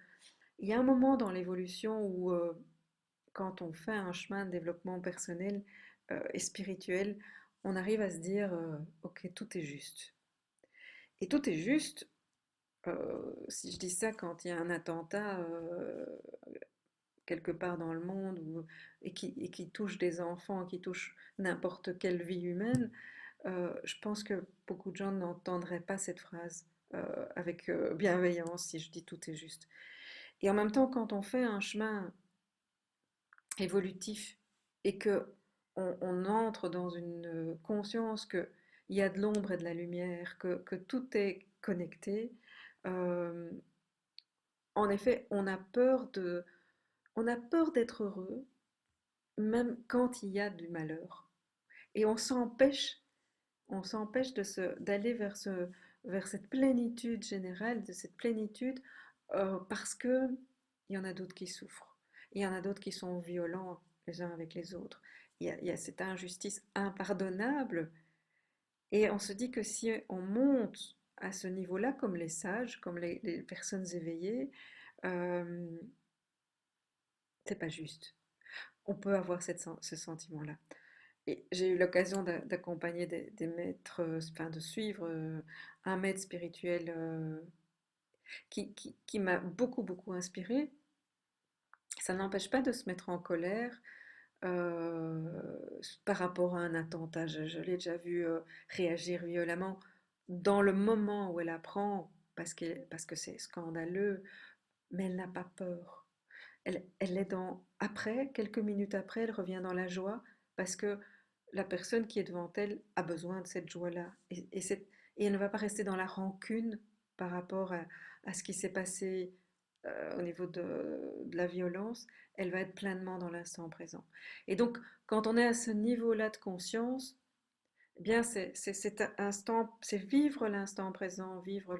y a un moment dans l'évolution où, quand on fait un chemin de développement personnel et spirituel, on arrive à se dire, ok, tout est juste. Et tout est juste, si je dis ça quand il y a un attentat quelque part dans le monde et qui touche des enfants, qui touche n'importe quelle vie humaine, je pense que beaucoup de gens n'entendraient pas cette phrase avec bienveillance si je dis tout est juste. Et en même temps, quand on fait un chemin évolutif et que on entre dans une conscience qu'il y a de l'ombre et de la lumière, que tout est connecté, euh, en effet, on a peur d'être heureux, même quand il y a du malheur. Et on s'empêche On s'empêche d'aller vers cette plénitude générale, de cette plénitude, parce que il y en a d'autres qui souffrent. Il y en a d'autres qui sont violents les uns avec les autres. Il y a cette injustice impardonnable. Et on se dit que si on monte à ce niveau-là, comme les sages, comme les personnes éveillées, euh, c'est pas juste. On peut avoir ce sentiment-là. Et j'ai eu l'occasion d'accompagner des maîtres, enfin de suivre un maître spirituel qui m'a beaucoup, beaucoup inspiré. Ça n'empêche pas de se mettre en colère euh, par rapport à un attentat. Je l'ai déjà vu réagir violemment dans le moment où elle apprend, parce que c'est scandaleux, mais elle n'a pas peur. Elle est dans... Après, quelques minutes après, elle revient dans la joie parce que la personne qui est devant elle a besoin de cette joie-là. Et elle ne va pas rester dans la rancune par rapport à ce qui s'est passé au niveau de la violence. Elle va être pleinement dans l'instant présent. Et donc, quand on est à ce niveau-là de conscience, eh bien, c'est vivre l'instant présent, vivre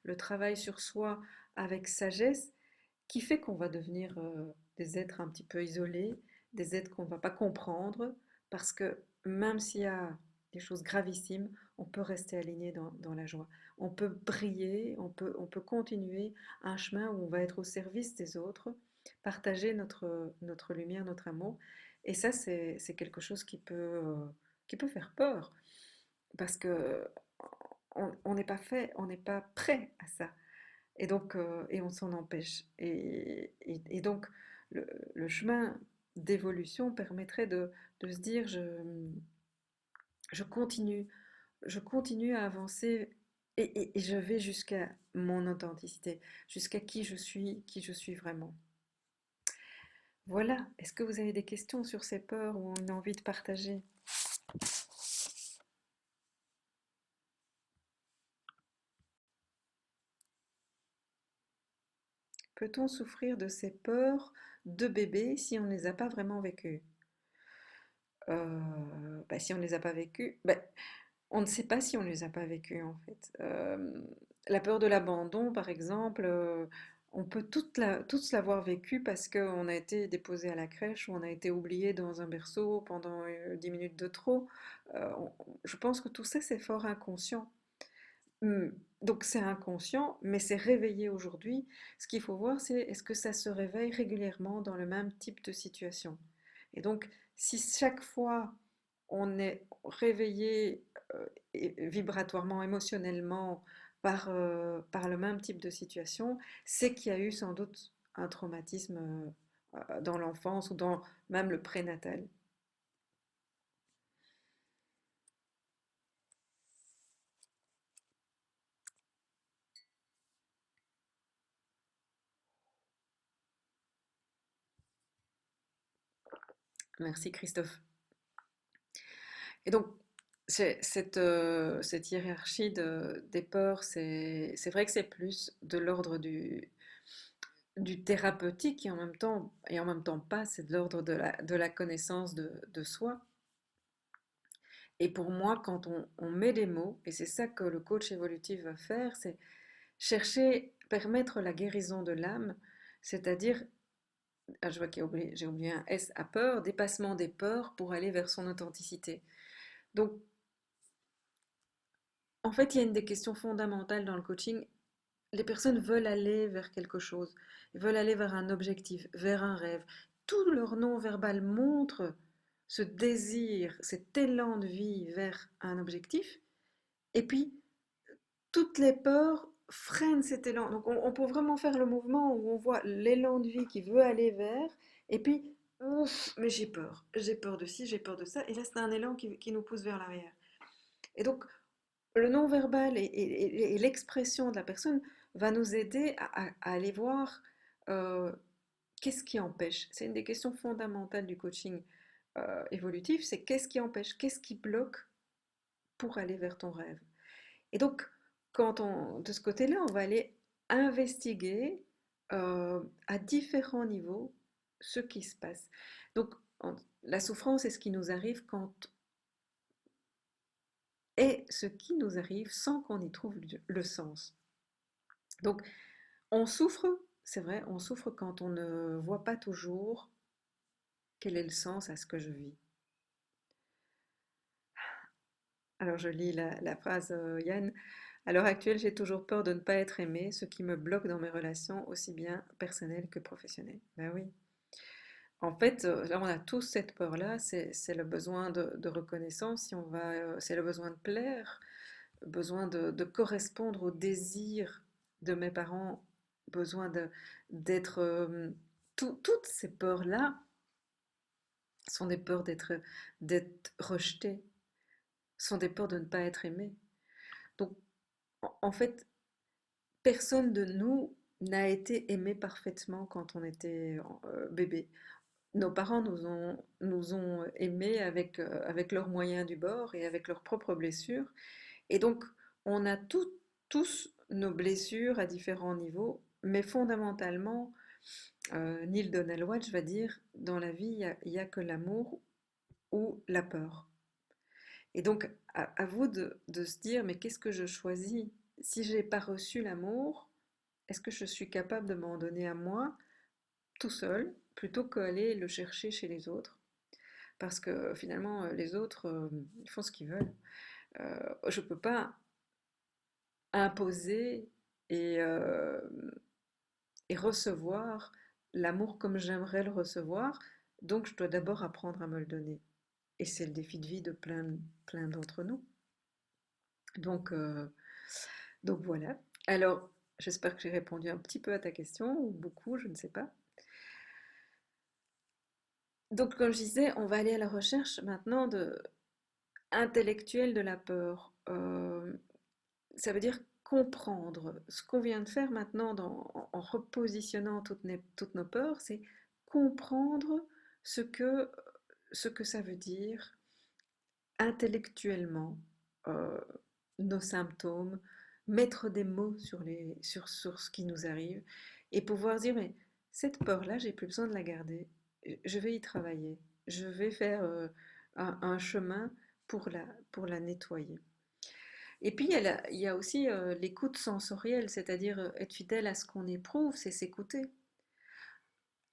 le travail sur soi avec sagesse qui fait qu'on va devenir des êtres un petit peu isolés, des êtres qu'on ne va pas comprendre, parce que même s'il y a des choses gravissimes, on peut rester aligné dans la joie. On peut briller, on peut continuer un chemin où on va être au service des autres, partager notre lumière, notre amour. Et ça, c'est quelque chose qui peut faire peur, parce que on n'est pas fait, on n'est pas prêt à ça. Et donc, et on s'en empêche. Et donc, le chemin d'évolution permettrait de se dire, je continue, je continue à avancer et je vais jusqu'à mon authenticité, jusqu'à qui je suis vraiment. Voilà. Est-ce que vous avez des questions sur ces peurs ou une envie de partager? Peut-on souffrir de ces peurs de bébé si on ne les a pas vraiment vécues? Si on ne les a pas vécues, on ne sait pas si on ne les a pas vécues en fait. La peur de l'abandon, par exemple, on peut tous l'avoir vécue parce qu'on a été déposé à la crèche ou on a été oublié dans un berceau pendant 10 minutes de trop. Je pense que tout ça, c'est fort inconscient. Donc c'est inconscient, mais c'est réveillé aujourd'hui. Ce qu'il faut voir, c'est est-ce que ça se réveille régulièrement dans le même type de situation. Et donc, si chaque fois on est réveillé vibratoirement, émotionnellement par le même type de situation, c'est qu'il y a eu sans doute un traumatisme dans l'enfance ou dans même le prénatal. Merci Christophe. Et donc, cette hiérarchie des peurs, c'est vrai que c'est plus de l'ordre du thérapeutique et en même temps pas, c'est de l'ordre de la connaissance de soi. Et pour moi, quand on met des mots, et c'est ça que le coach évolutif va faire, c'est chercher, permettre la guérison de l'âme, c'est-à-dire, ah, je vois j'ai oublié un S à peur, dépassement des peurs pour aller vers son authenticité. Donc, en fait, il y a une des questions fondamentales dans le coaching. Les personnes veulent aller vers quelque chose, ils veulent aller vers un objectif, vers un rêve. Tout leur non-verbal montre ce désir, cet élan de vie vers un objectif. Et puis, toutes les peurs freinent cet élan. Donc, on peut vraiment faire le mouvement où on voit l'élan de vie qui veut aller vers, et puis, ouf, mais j'ai peur de ci, j'ai peur de ça. Et là, c'est un élan qui nous pousse vers l'arrière. Et donc, le non-verbal et l'expression de la personne va nous aider à aller voir euh, qu'est-ce qui empêche. C'est une des questions fondamentales du coaching évolutif, c'est qu'est-ce qui empêche, qu'est-ce qui bloque pour aller vers ton rêve. Et donc, de ce côté-là, on va aller investiguer à différents niveaux ce qui se passe. Donc, la souffrance est ce qui nous arrive quand est ce qui nous arrive sans qu'on y trouve le sens. Donc, on souffre, c'est vrai, on souffre quand on ne voit pas toujours quel est le sens à ce que je vis. Alors, je lis la phrase Yann. À l'heure actuelle, j'ai toujours peur de ne pas être aimé, ce qui me bloque dans mes relations, aussi bien personnelles que professionnelles. Ben oui. En fait, là, on a tous cette peur-là, c'est le besoin de reconnaissance, si on va, c'est le besoin de plaire, le besoin de correspondre aux désirs de mes parents, besoin d'être... toutes ces peurs-là sont des peurs d'être rejeté, sont des peurs de ne pas être aimé. Donc, en fait, personne de nous n'a été aimé parfaitement quand on était bébé. Nos parents nous ont aimés avec leurs moyens du bord et avec leurs propres blessures. Et donc, on a tous nos blessures à différents niveaux, mais fondamentalement, Neil Donald Walsh va dire, dans la vie, il y a que l'amour ou la peur. Et donc, à vous de se dire, mais qu'est-ce que je choisis? Si je n'ai pas reçu l'amour, est-ce que je suis capable de m'en donner à moi tout seul, plutôt qu'aller le chercher chez les autres? Parce que finalement, les autres, ils font ce qu'ils veulent. Je ne peux pas imposer et, euh, et recevoir l'amour comme j'aimerais le recevoir, donc je dois d'abord apprendre à me le donner. Et c'est le défi de vie de plein d'entre nous. Donc, euh, donc voilà. Alors, j'espère que j'ai répondu un petit peu à ta question, ou beaucoup, je ne sais pas. Donc, comme je disais, on va aller à la recherche maintenant intellectuelle de la peur. Ça veut dire comprendre. Ce qu'on vient de faire maintenant en repositionnant toutes nos peurs, c'est comprendre ce que, ce que ça veut dire intellectuellement, euh, nos symptômes, mettre des mots sur ce qui nous arrive et pouvoir dire, mais cette peur-là, j'ai plus besoin de la garder, je vais y travailler, je vais faire un chemin pour la nettoyer. Et puis, il y a aussi l'écoute sensorielle, c'est-à-dire être fidèle à ce qu'on éprouve, c'est s'écouter.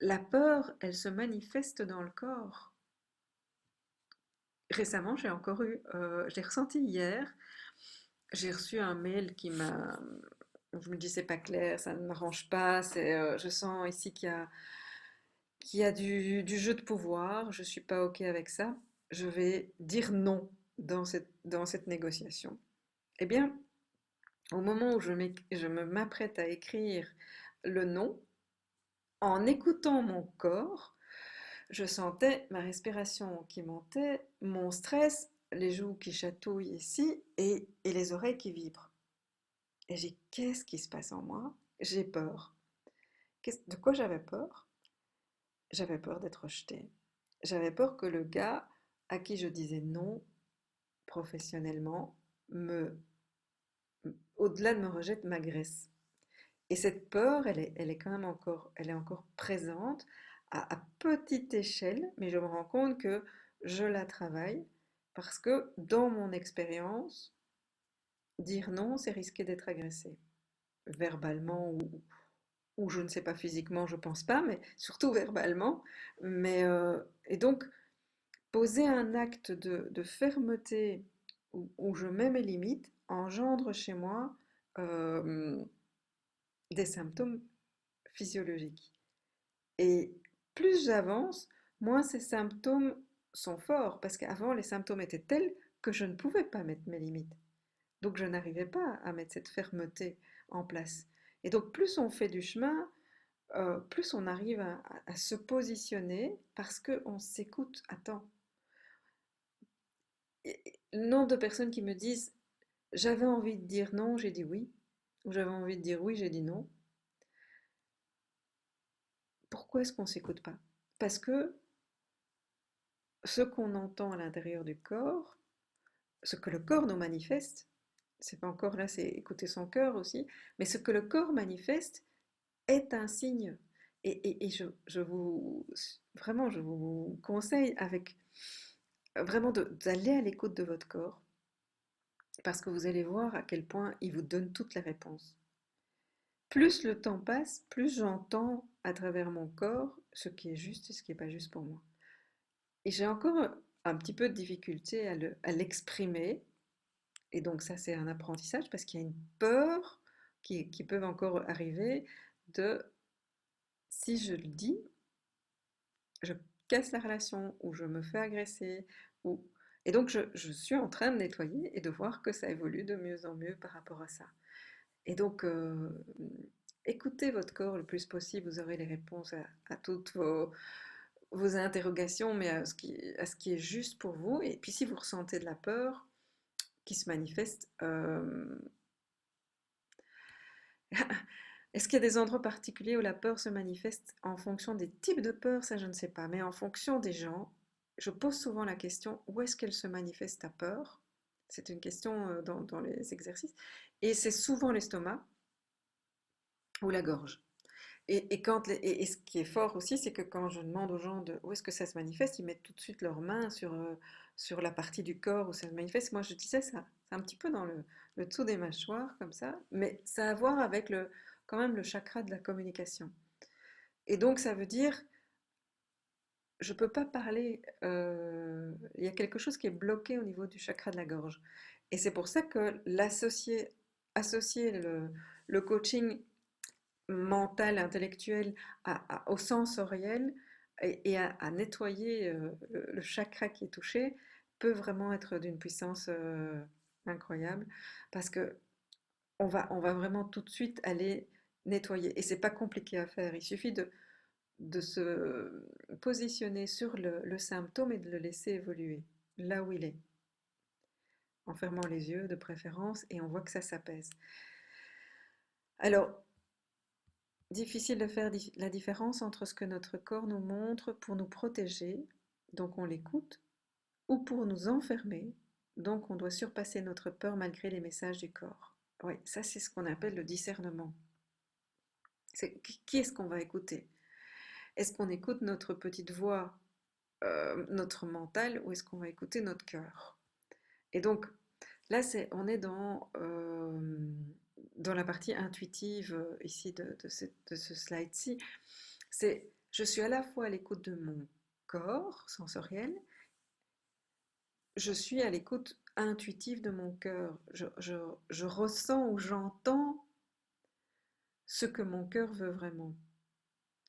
La peur, elle se manifeste dans le corps. Récemment, je l'ai ressenti hier, j'ai reçu un mail qui m'a... Je me dis, c'est pas clair, ça ne m'arrange pas, je sens ici qu'il y a du jeu de pouvoir, je suis pas OK avec ça, je vais dire non dans cette négociation. Eh bien, au moment où je m'apprête à écrire le non, en écoutant mon corps, je sentais ma respiration qui montait, mon stress, les joues qui chatouillent ici et les oreilles qui vibrent. Et j'ai qu'est-ce qui se passe en moi? J'ai peur. De quoi j'avais peur? J'avais peur d'être rejetée. J'avais peur que le gars à qui je disais non professionnellement me, au-delà de me rejeter, m'agresse. Et cette peur, elle est quand même encore, elle est encore présente à petite échelle, mais je me rends compte que je la travaille parce que dans mon expérience, dire non, c'est risquer d'être agressé, verbalement ou je ne sais pas physiquement, je pense pas, mais surtout verbalement. Et donc, poser un acte de fermeté où je mets mes limites engendre chez moi euh, des symptômes physiologiques. Et plus j'avance, moins ces symptômes sont forts, parce qu'avant, les symptômes étaient tels que je ne pouvais pas mettre mes limites. Donc je n'arrivais pas à mettre cette fermeté en place. Et donc plus on fait du chemin, plus on arrive à se positionner parce qu'on s'écoute. Attends, le nombre de personnes qui me disent j'avais envie de dire non, j'ai dit oui, ou j'avais envie de dire oui, j'ai dit non. Pourquoi est-ce qu'on ne s'écoute pas? Parce que ce qu'on entend à l'intérieur du corps, ce que le corps nous manifeste, c'est pas encore là, c'est écouter son cœur aussi, mais ce que le corps manifeste est un signe. Et je vous, vraiment, je vous conseille avec vraiment d'aller à l'écoute de votre corps parce que vous allez voir à quel point il vous donne toutes les réponses. Plus le temps passe, plus j'entends à travers mon corps ce qui est juste et ce qui n'est pas juste pour moi. Et j'ai encore un petit peu de difficulté à l'exprimer. Et donc ça, c'est un apprentissage parce qu'il y a une peur qui peut encore arriver de si je le dis, je casse la relation ou je me fais agresser. Ou... Et donc je suis en train de nettoyer et de voir que ça évolue de mieux en mieux par rapport à ça. Et donc, écoutez votre corps le plus possible, vous aurez les réponses à toutes vos interrogations, mais à ce qui est juste pour vous. Et puis si vous ressentez de la peur qui se manifeste, est-ce qu'il y a des endroits particuliers où la peur se manifeste en fonction des types de peur? Ça, je ne sais pas. Mais en fonction des gens, je pose souvent la question, où est-ce qu'elle se manifeste ta peur? C'est une question dans les exercices. Et c'est souvent l'estomac ou la gorge. Et ce qui est fort aussi, c'est que quand je demande aux gens où est-ce que ça se manifeste, ils mettent tout de suite leurs mains sur la partie du corps où ça se manifeste. Moi, je disais ça, c'est un petit peu dans le dessous des mâchoires, comme ça, mais ça a à voir avec quand même le chakra de la communication. Et donc, ça veut dire, je ne peux pas parler, il y a quelque chose qui est bloqué au niveau du chakra de la gorge. Et c'est pour ça que associer le coaching mental, intellectuel au sensoriel à nettoyer le chakra qui est touché peut vraiment être d'une puissance incroyable parce que on va vraiment tout de suite aller nettoyer. Et c'est pas compliqué à faire, il suffit de se positionner sur le symptôme et de le laisser évoluer là où il est, en fermant les yeux de préférence, et on voit que ça s'apaise. Alors, difficile de faire la différence entre ce que notre corps nous montre pour nous protéger, donc on l'écoute, ou pour nous enfermer, donc on doit surpasser notre peur malgré les messages du corps. Oui, ça c'est ce qu'on appelle le discernement. Qui est-ce qu'on va écouter? Est-ce qu'on écoute notre petite voix, notre mental, ou est-ce qu'on va écouter notre cœur? Et donc là, on est dans la partie intuitive ici de ce slide-ci. Je suis à la fois à l'écoute de mon corps sensoriel, je suis à l'écoute intuitive de mon cœur. Je ressens ou j'entends ce que mon cœur veut vraiment.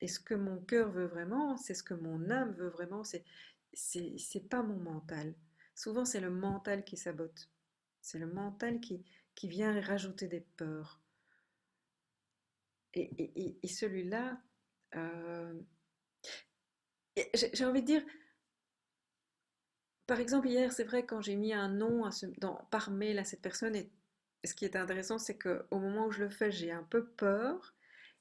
Et ce que mon cœur veut vraiment, c'est ce que mon âme veut vraiment, c'est pas mon mental. Souvent, c'est le mental qui sabote. C'est le mental qui vient rajouter des peurs. Et celui-là, euh, j'ai envie de dire, par exemple, hier, c'est vrai, quand j'ai mis un nom par mail à cette personne, et ce qui est intéressant, c'est qu'au moment où je le fais, j'ai un peu peur.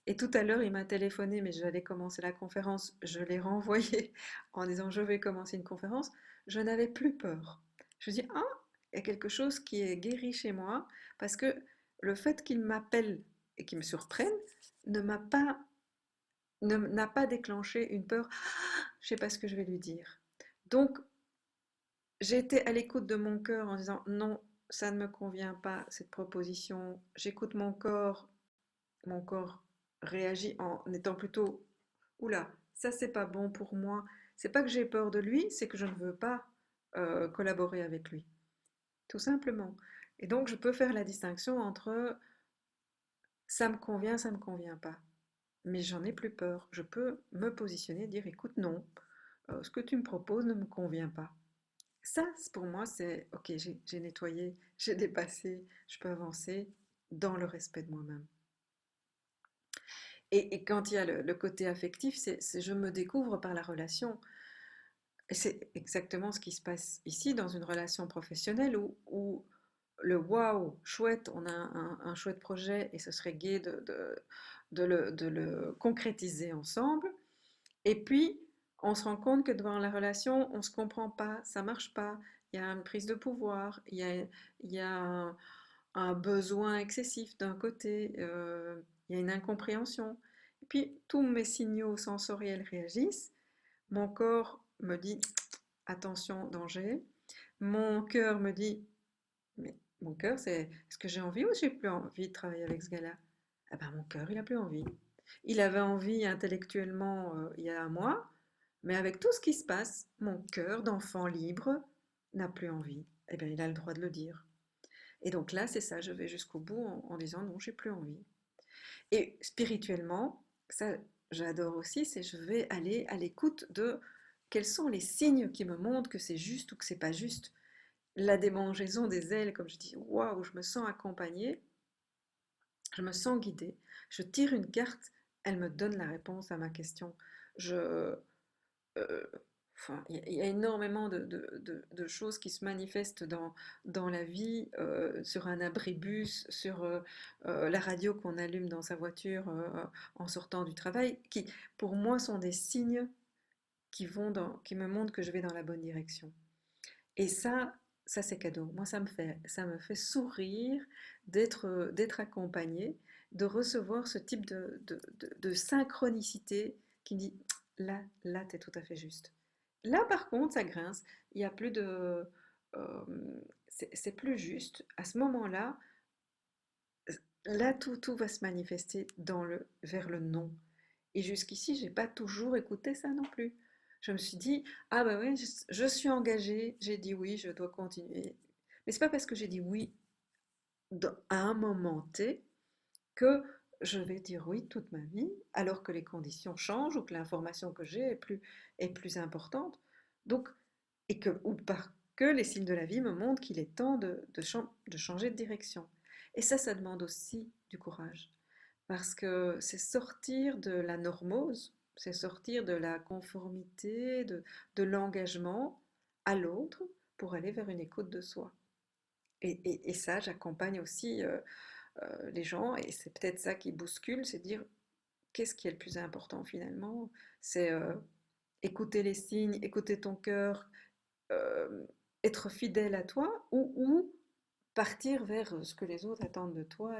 Et tout à l'heure, il m'a téléphoné, mais j'allais commencer la conférence. Je l'ai renvoyé en disant je vais commencer une conférence. Je n'avais plus peur. Je me dis, ah, il y a quelque chose qui est guéri chez moi, parce que le fait qu'il m'appelle et qu'il me surprenne ne m'a pas, n'a pas déclenché une peur. Ah, je ne sais pas ce que je vais lui dire. Donc, j'ai été à l'écoute de mon cœur en disant non, ça ne me convient pas, cette proposition. J'écoute mon corps réagit en étant plutôt oula, ça c'est pas bon pour moi. C'est pas que j'ai peur de lui, c'est que je ne veux pas collaborer avec lui, tout simplement. Et donc je peux faire la distinction entre ça me convient pas, mais j'en ai plus peur. Je peux me positionner, dire écoute, non, ce que tu me proposes ne me convient pas. Ça, pour moi, c'est ok, j'ai nettoyé, j'ai dépassé, je peux avancer dans le respect de moi-même. Et quand il y a le côté affectif, je me découvre par la relation. Et c'est exactement ce qui se passe ici dans une relation professionnelle où le waouh, chouette, on a un chouette projet et ce serait gai de le concrétiser ensemble. Et puis, on se rend compte que devant la relation, on ne se comprend pas, ça marche pas, il y a une prise de pouvoir, il y a un besoin excessif d'un côté, il y a une incompréhension. Et puis, tous mes signaux sensoriels réagissent, mon corps me dit attention, danger, mon cœur me dit mais Mon cœur, c'est est-ce que j'ai envie ou j'ai plus envie de travailler avec ce gars-là? Ah ben mon cœur, il a plus envie. Il avait envie intellectuellement il y a un mois, mais avec tout ce qui se passe, mon cœur d'enfant libre n'a plus envie. Eh bien, il a le droit de le dire. Et donc là, c'est ça, je vais jusqu'au bout en disant non, j'ai plus envie. Et spirituellement, ça, j'adore aussi, c'est je vais aller à l'écoute de quels sont les signes qui me montrent que c'est juste ou que c'est pas juste. La démangeaison des ailes, comme je dis, waouh, je me sens accompagnée, je me sens guidée. Je tire une carte, elle me donne la réponse à ma question. Je, euh, enfin, il y a énormément de choses qui se manifestent dans la vie, sur un abribus, sur la radio qu'on allume dans sa voiture en sortant du travail, qui pour moi sont des signes qui me montrent que je vais dans la bonne direction. Et ça c'est cadeau. Moi, ça me fait sourire d'être accompagnée, de recevoir ce type de synchronicité qui me dit là, t'es tout à fait juste. Là, par contre, ça grince. Il y a plus de, euh, c'est plus juste. À ce moment-là, là, tout va se manifester vers le non. Et jusqu'ici, j'ai pas toujours écouté ça non plus. Je me suis dit, ah bah oui, je suis engagée, j'ai dit oui, je dois continuer. Mais c'est pas parce que j'ai dit oui à un moment T que je vais dire oui toute ma vie, alors que les conditions changent ou que l'information que j'ai est plus importante. Donc, ou parce que les signes de la vie me montrent qu'il est temps de changer de direction. Et ça demande aussi du courage. Parce que c'est sortir de la normose, c'est sortir de la conformité, de l'engagement à l'autre pour aller vers une écoute de soi. Et ça, j'accompagne aussi les gens, et c'est peut-être ça qui bouscule, c'est dire qu'est-ce qui est le plus important finalement. C'est écouter les signes, écouter ton cœur, euh, être fidèle à toi, ou partir vers ce que les autres attendent de toi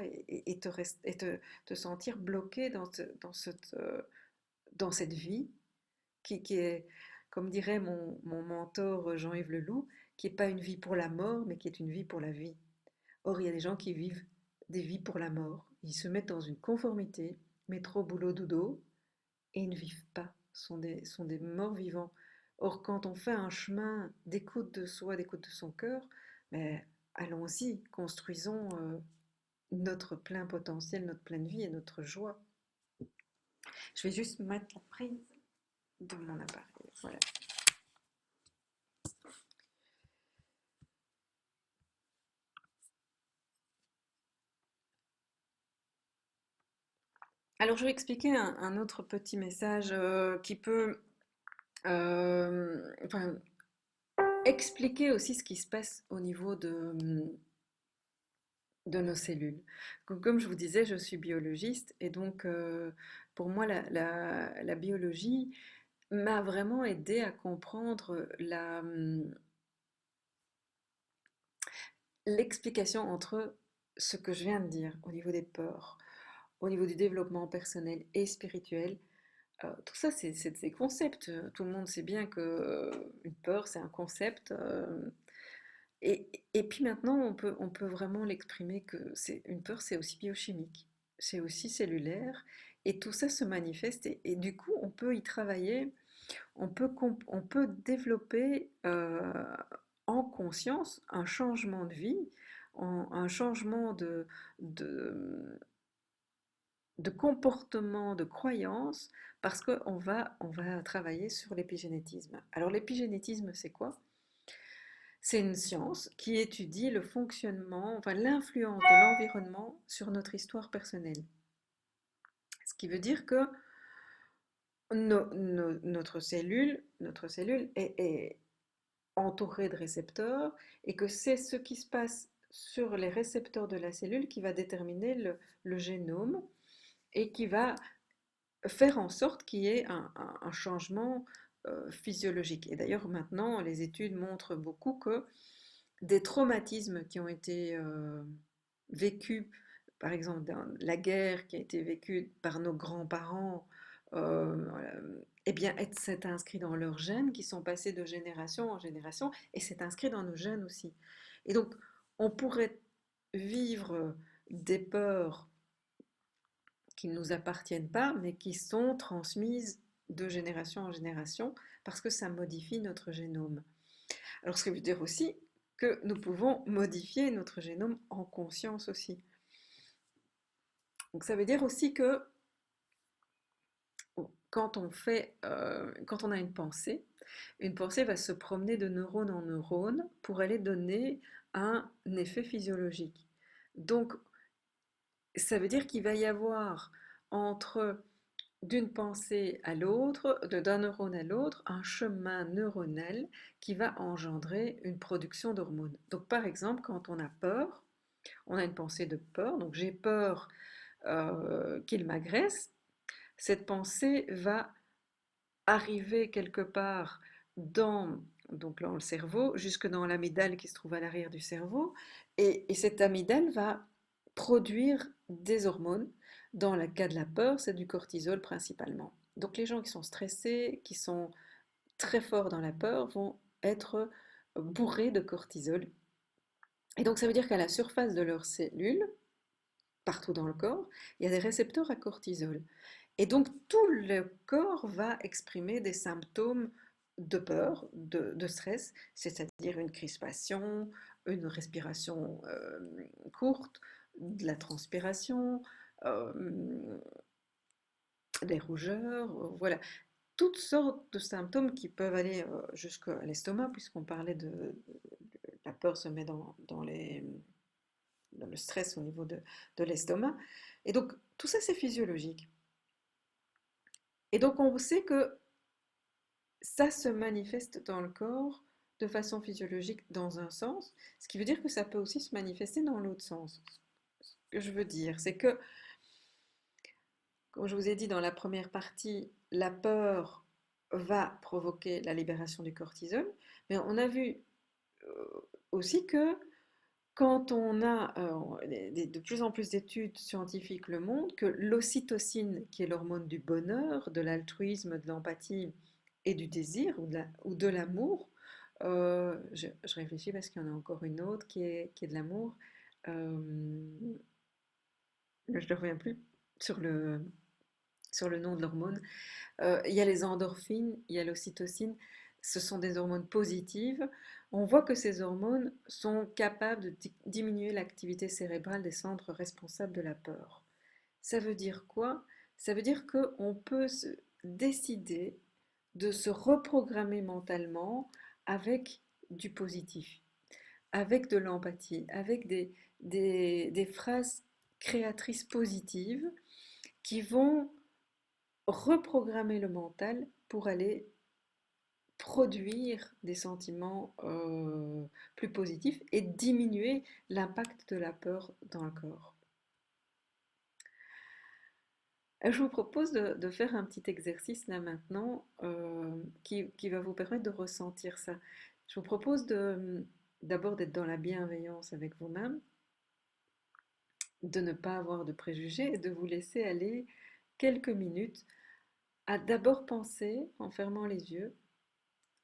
te sentir bloqué dans cette vie qui est, comme dirait mon mentor Jean-Yves Leloup, qui n'est pas une vie pour la mort, mais qui est une vie pour la vie. Or, il y a des gens qui vivent des vies pour la mort. Ils se mettent dans une conformité, métro, boulot, dodo, et ils ne vivent pas, sont des morts vivants. Or, quand on fait un chemin d'écoute de soi, d'écoute de son cœur, mais allons-y, construisons notre plein potentiel, notre pleine vie et notre joie. Je vais juste mettre la prise de mon appareil. Voilà. Alors, je vais expliquer un autre petit message qui peut enfin, expliquer aussi ce qui se passe au niveau de nos cellules. Comme je vous disais, je suis biologiste et donc pour moi, la biologie m'a vraiment aidé à comprendre l'explication entre ce que je viens de dire au niveau des peurs, au niveau du développement personnel et spirituel. Tout ça, c'est des concepts. Tout le monde sait bien que une peur, c'est un concept. Et puis maintenant, on peut vraiment l'exprimer que une peur, c'est aussi biochimique, c'est aussi cellulaire, et tout ça se manifeste, et du coup, on peut y travailler, on peut développer en conscience un changement de vie, un changement de, de comportement, de croyance, parce on va travailler sur l'épigénétisme. Alors l'épigénétisme, c'est quoi? C'est une science qui étudie le fonctionnement, enfin l'influence de l'environnement sur notre histoire personnelle. Ce qui veut dire que notre cellule est entourée de récepteurs et que c'est ce qui se passe sur les récepteurs de la cellule qui va déterminer le génome et qui va faire en sorte qu'il y ait un changement physiologique. Et d'ailleurs, maintenant, les études montrent beaucoup que des traumatismes qui ont été vécus, par exemple dans la guerre qui a été vécue par nos grands-parents, voilà, eh bien, c'est inscrit dans leurs gènes qui sont passés de génération en génération et c'est inscrit dans nos gènes aussi. Et donc, on pourrait vivre des peurs qui ne nous appartiennent pas, mais qui sont transmises de génération en génération parce que ça modifie notre génome. Alors, ce qui veut dire aussi que nous pouvons modifier notre génome en conscience aussi. Donc, ça veut dire aussi que quand on a une pensée va se promener de neurone en neurone pour aller donner un effet physiologique. Donc, ça veut dire qu'il va y avoir entre d'une pensée à l'autre, d'un neurone à l'autre, un chemin neuronal qui va engendrer une production d'hormones. Donc par exemple, quand on a peur, on a une pensée de peur, donc j'ai peur qu'il m'agresse, cette pensée va arriver quelque part dans, donc dans le cerveau, jusque dans l'amygdale qui se trouve à l'arrière du cerveau, et cette amygdale va produire des hormones. Dans le cas de la peur, c'est du cortisol principalement. Donc les gens qui sont stressés, qui sont très forts dans la peur, vont être bourrés de cortisol. Et donc ça veut dire qu'à la surface de leurs cellules, partout dans le corps, il y a des récepteurs à cortisol. Et donc tout le corps va exprimer des symptômes de peur, de stress, c'est-à-dire une crispation, une respiration courte, de la transpiration, euh, des rougeurs, voilà. Toutes sortes de symptômes qui peuvent aller jusqu'à l'estomac, puisqu'on parlait la peur se met dans le stress au niveau de l'estomac. Et donc tout ça c'est physiologique. Et donc on sait que ça se manifeste dans le corps de façon physiologique dans un sens, ce qui veut dire que ça peut aussi se manifester dans l'autre sens. Ce que je veux dire, c'est que, comme je vous ai dit dans la première partie, la peur va provoquer la libération du cortisol, mais on a vu aussi que quand on a de plus en plus d'études scientifiques le montrent, que l'ocytocine, qui est l'hormone du bonheur, de l'altruisme, de l'empathie et du désir ou de l'amour, je réfléchis parce qu'il y en a encore une autre qui est de l'amour, je ne reviens plus sur le nom de l'hormone. Il y a les endorphines, il y a l'ocytocine, ce sont des hormones positives. On voit que ces hormones sont capables de diminuer l'activité cérébrale des centres responsables de la peur. Ça veut dire quoi? Ça veut dire qu'on peut décider de se reprogrammer mentalement avec du positif, avec de l'empathie, avec des phrases créatrices positives qui vont reprogrammer le mental pour aller produire des sentiments plus positifs et diminuer l'impact de la peur dans le corps. Je vous propose de faire un petit exercice là maintenant qui va vous permettre de ressentir ça. Je vous propose d'abord d'être dans la bienveillance avec vous-même, de ne pas avoir de préjugés et de vous laisser aller quelques minutes à d'abord penser, en fermant les yeux,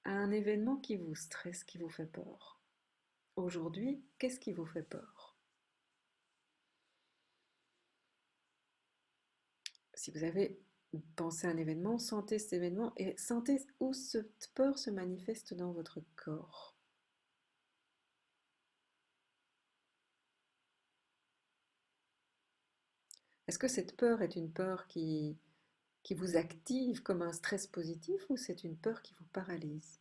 à un événement qui vous stresse, qui vous fait peur. Aujourd'hui, qu'est-ce qui vous fait peur? Si vous avez pensé à un événement, sentez cet événement et sentez où cette peur se manifeste dans votre corps. Est-ce que cette peur est une peur qui vous active comme un stress positif ou c'est une peur qui vous paralyse?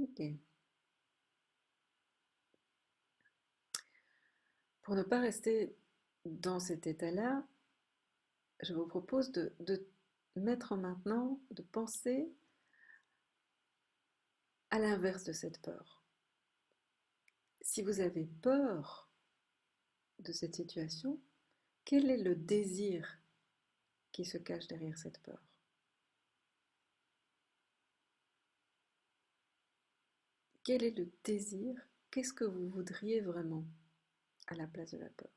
Ok. Pour ne pas rester dans cet état-là, je vous propose de mettre maintenant, de penser à l'inverse de cette peur. Si vous avez peur de cette situation, quel est le désir qui se cache derrière cette peur? Quel est le désir? Qu'est-ce que vous voudriez vraiment à la place de la peur?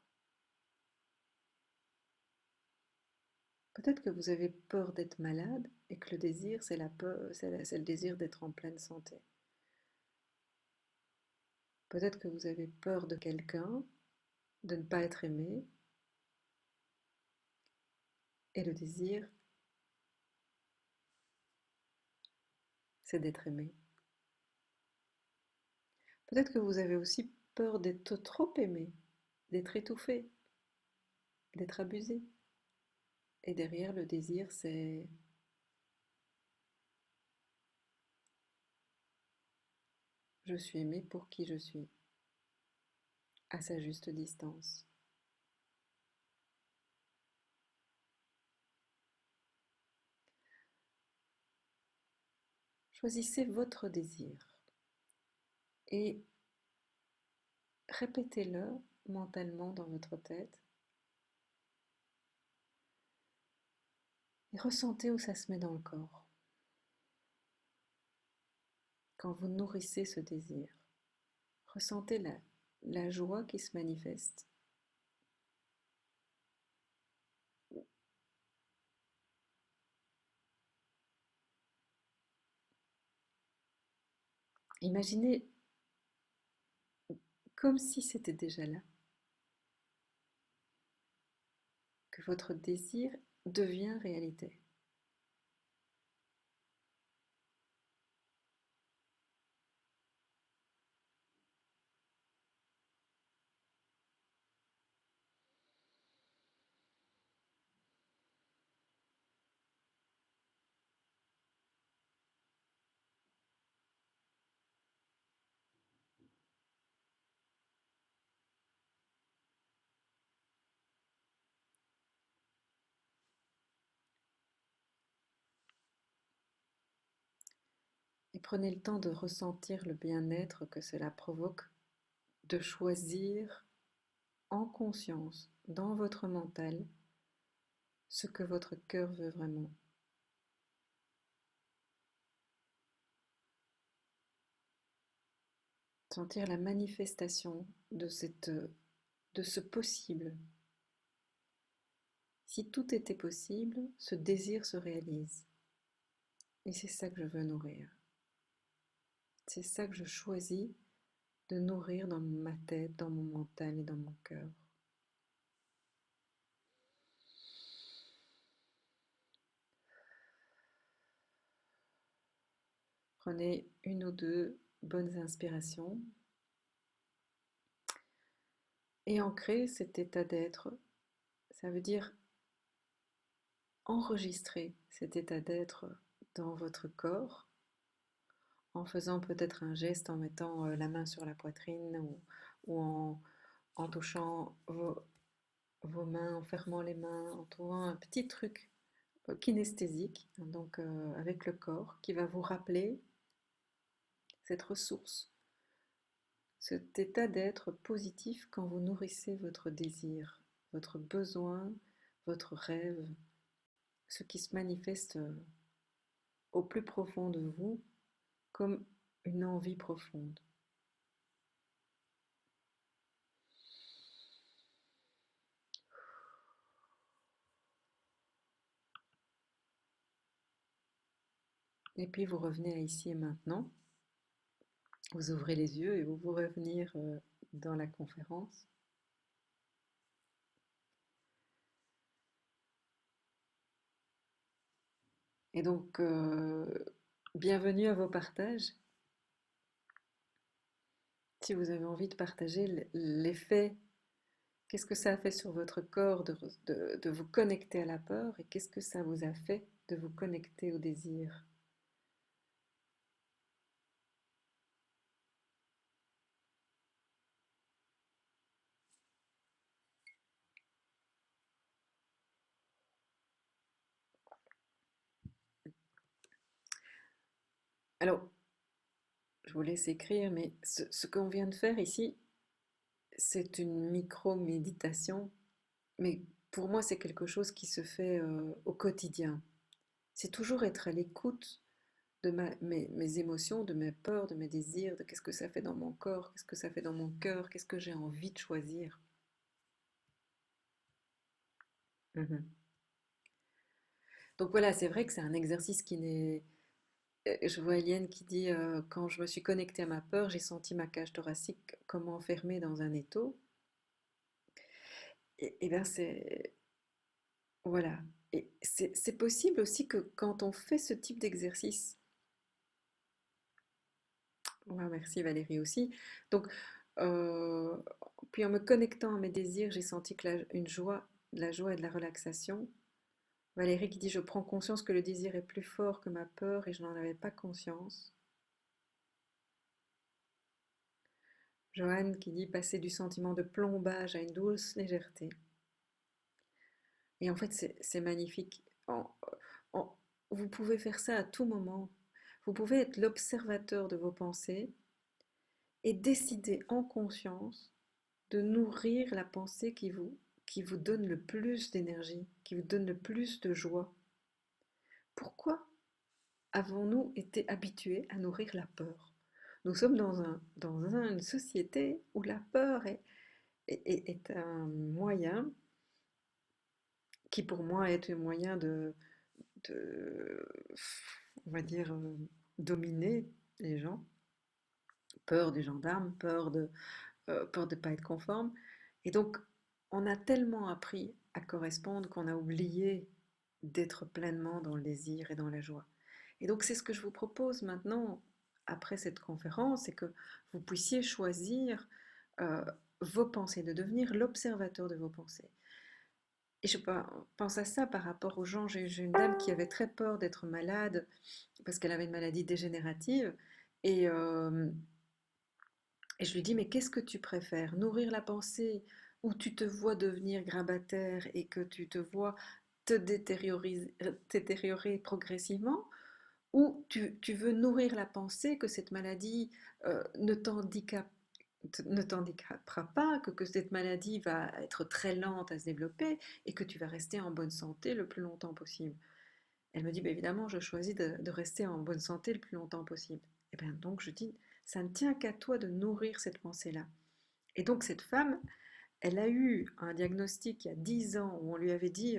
Peut-être que vous avez peur d'être malade et que le désir, c'est la peur, c'est le désir d'être en pleine santé. Peut-être que vous avez peur de quelqu'un, de ne pas être aimé, et le désir, c'est d'être aimé. Peut-être que vous avez aussi peur d'être trop aimé, d'être étouffé, d'être abusé. Et derrière le désir, c'est je suis aimé pour qui je suis, à sa juste distance. Choisissez votre désir et répétez-le mentalement dans votre tête et ressentez où ça se met dans le corps quand vous nourrissez ce désir. Ressentez la joie qui se manifeste. Imaginez comme si c'était déjà là, que votre désir devient réalité. Et prenez le temps de ressentir le bien-être que cela provoque, de choisir en conscience, dans votre mental, ce que votre cœur veut vraiment. Sentir la manifestation de ce possible. Si tout était possible, ce désir se réalise. Et c'est ça que je veux nourrir. C'est ça que je choisis de nourrir dans ma tête, dans mon mental et dans mon cœur. Prenez une ou deux bonnes inspirations et ancrez cet état d'être. Ça veut dire enregistrer cet état d'être dans votre corps en faisant peut-être un geste, en mettant la main sur la poitrine ou en touchant vos mains, en fermant les mains, en trouvant un petit truc kinesthésique, hein, donc avec le corps, qui va vous rappeler cette ressource, cet état d'être positif quand vous nourrissez votre désir, votre besoin, votre rêve, ce qui se manifeste au plus profond de vous comme une envie profonde. Et puis vous revenez à ici et maintenant, vous ouvrez les yeux et vous vous revenir dans la conférence. Et donc, bienvenue à vos partages. Si vous avez envie de partager l'effet, qu'est-ce que ça a fait sur votre corps de vous connecter à la peur et qu'est-ce que ça vous a fait de vous connecter au désir. Alors, je vous laisse écrire, mais ce qu'on vient de faire ici, c'est une micro-méditation, mais pour moi, c'est quelque chose qui se fait au quotidien. C'est toujours être à l'écoute de mes émotions, de mes peurs, de mes désirs, de qu'est-ce que ça fait dans mon corps, qu'est-ce que ça fait dans mon cœur, qu'est-ce que j'ai envie de choisir. Mhm. Donc voilà, c'est vrai que c'est un exercice qui n'est... Je vois Eliane qui dit quand je me suis connectée à ma peur, j'ai senti ma cage thoracique comme enfermée dans un étau. Et bien c'est... Voilà. Et c'est possible aussi que quand on fait ce type d'exercice, ouais, merci Valérie aussi, donc euh, puis en me connectant à mes désirs, j'ai senti que une joie, de la joie et de la relaxation. Valérie qui dit je prends conscience que le désir est plus fort que ma peur et je n'en avais pas conscience. Joanne qui dit passer du sentiment de plombage à une douce légèreté. Et en fait, c'est magnifique. En- vous pouvez faire ça à tout moment. Vous pouvez être l'observateur de vos pensées et décider en conscience de nourrir la pensée qui vous donne le plus d'énergie, qui vous donne le plus de joie. Pourquoi avons-nous été habitués à nourrir la peur? Nous sommes une société où la peur est un moyen qui pour moi est un moyen de on va dire, dominer les gens. Peur des gendarmes, peur de ne pas être conforme. Et donc, on a tellement appris à correspondre qu'on a oublié d'être pleinement dans le désir et dans la joie. Et donc, c'est ce que je vous propose maintenant, après cette conférence, c'est que vous puissiez choisir euh, vos pensées, de devenir l'observateur de vos pensées. Et je pense à ça par rapport aux gens. J'ai une dame qui avait très peur d'être malade parce qu'elle avait une maladie dégénérative. Et, euh, et je lui dis, mais qu'est-ce que tu préfères? Nourrir la pensée où tu te vois devenir grabataire et que tu te vois te détériorer progressivement? Ou tu veux nourrir la pensée que cette maladie ne t'handicapera pas, que cette maladie va être très lente à se développer et que tu vas rester en bonne santé le plus longtemps possible? Elle me dit, bah, évidemment, je choisis de rester en bonne santé le plus longtemps possible. Et bien donc je dis, ça ne tient qu'à toi de nourrir cette pensée-là. Et donc cette femme, elle a eu un diagnostic il y a 10 ans où on lui avait dit,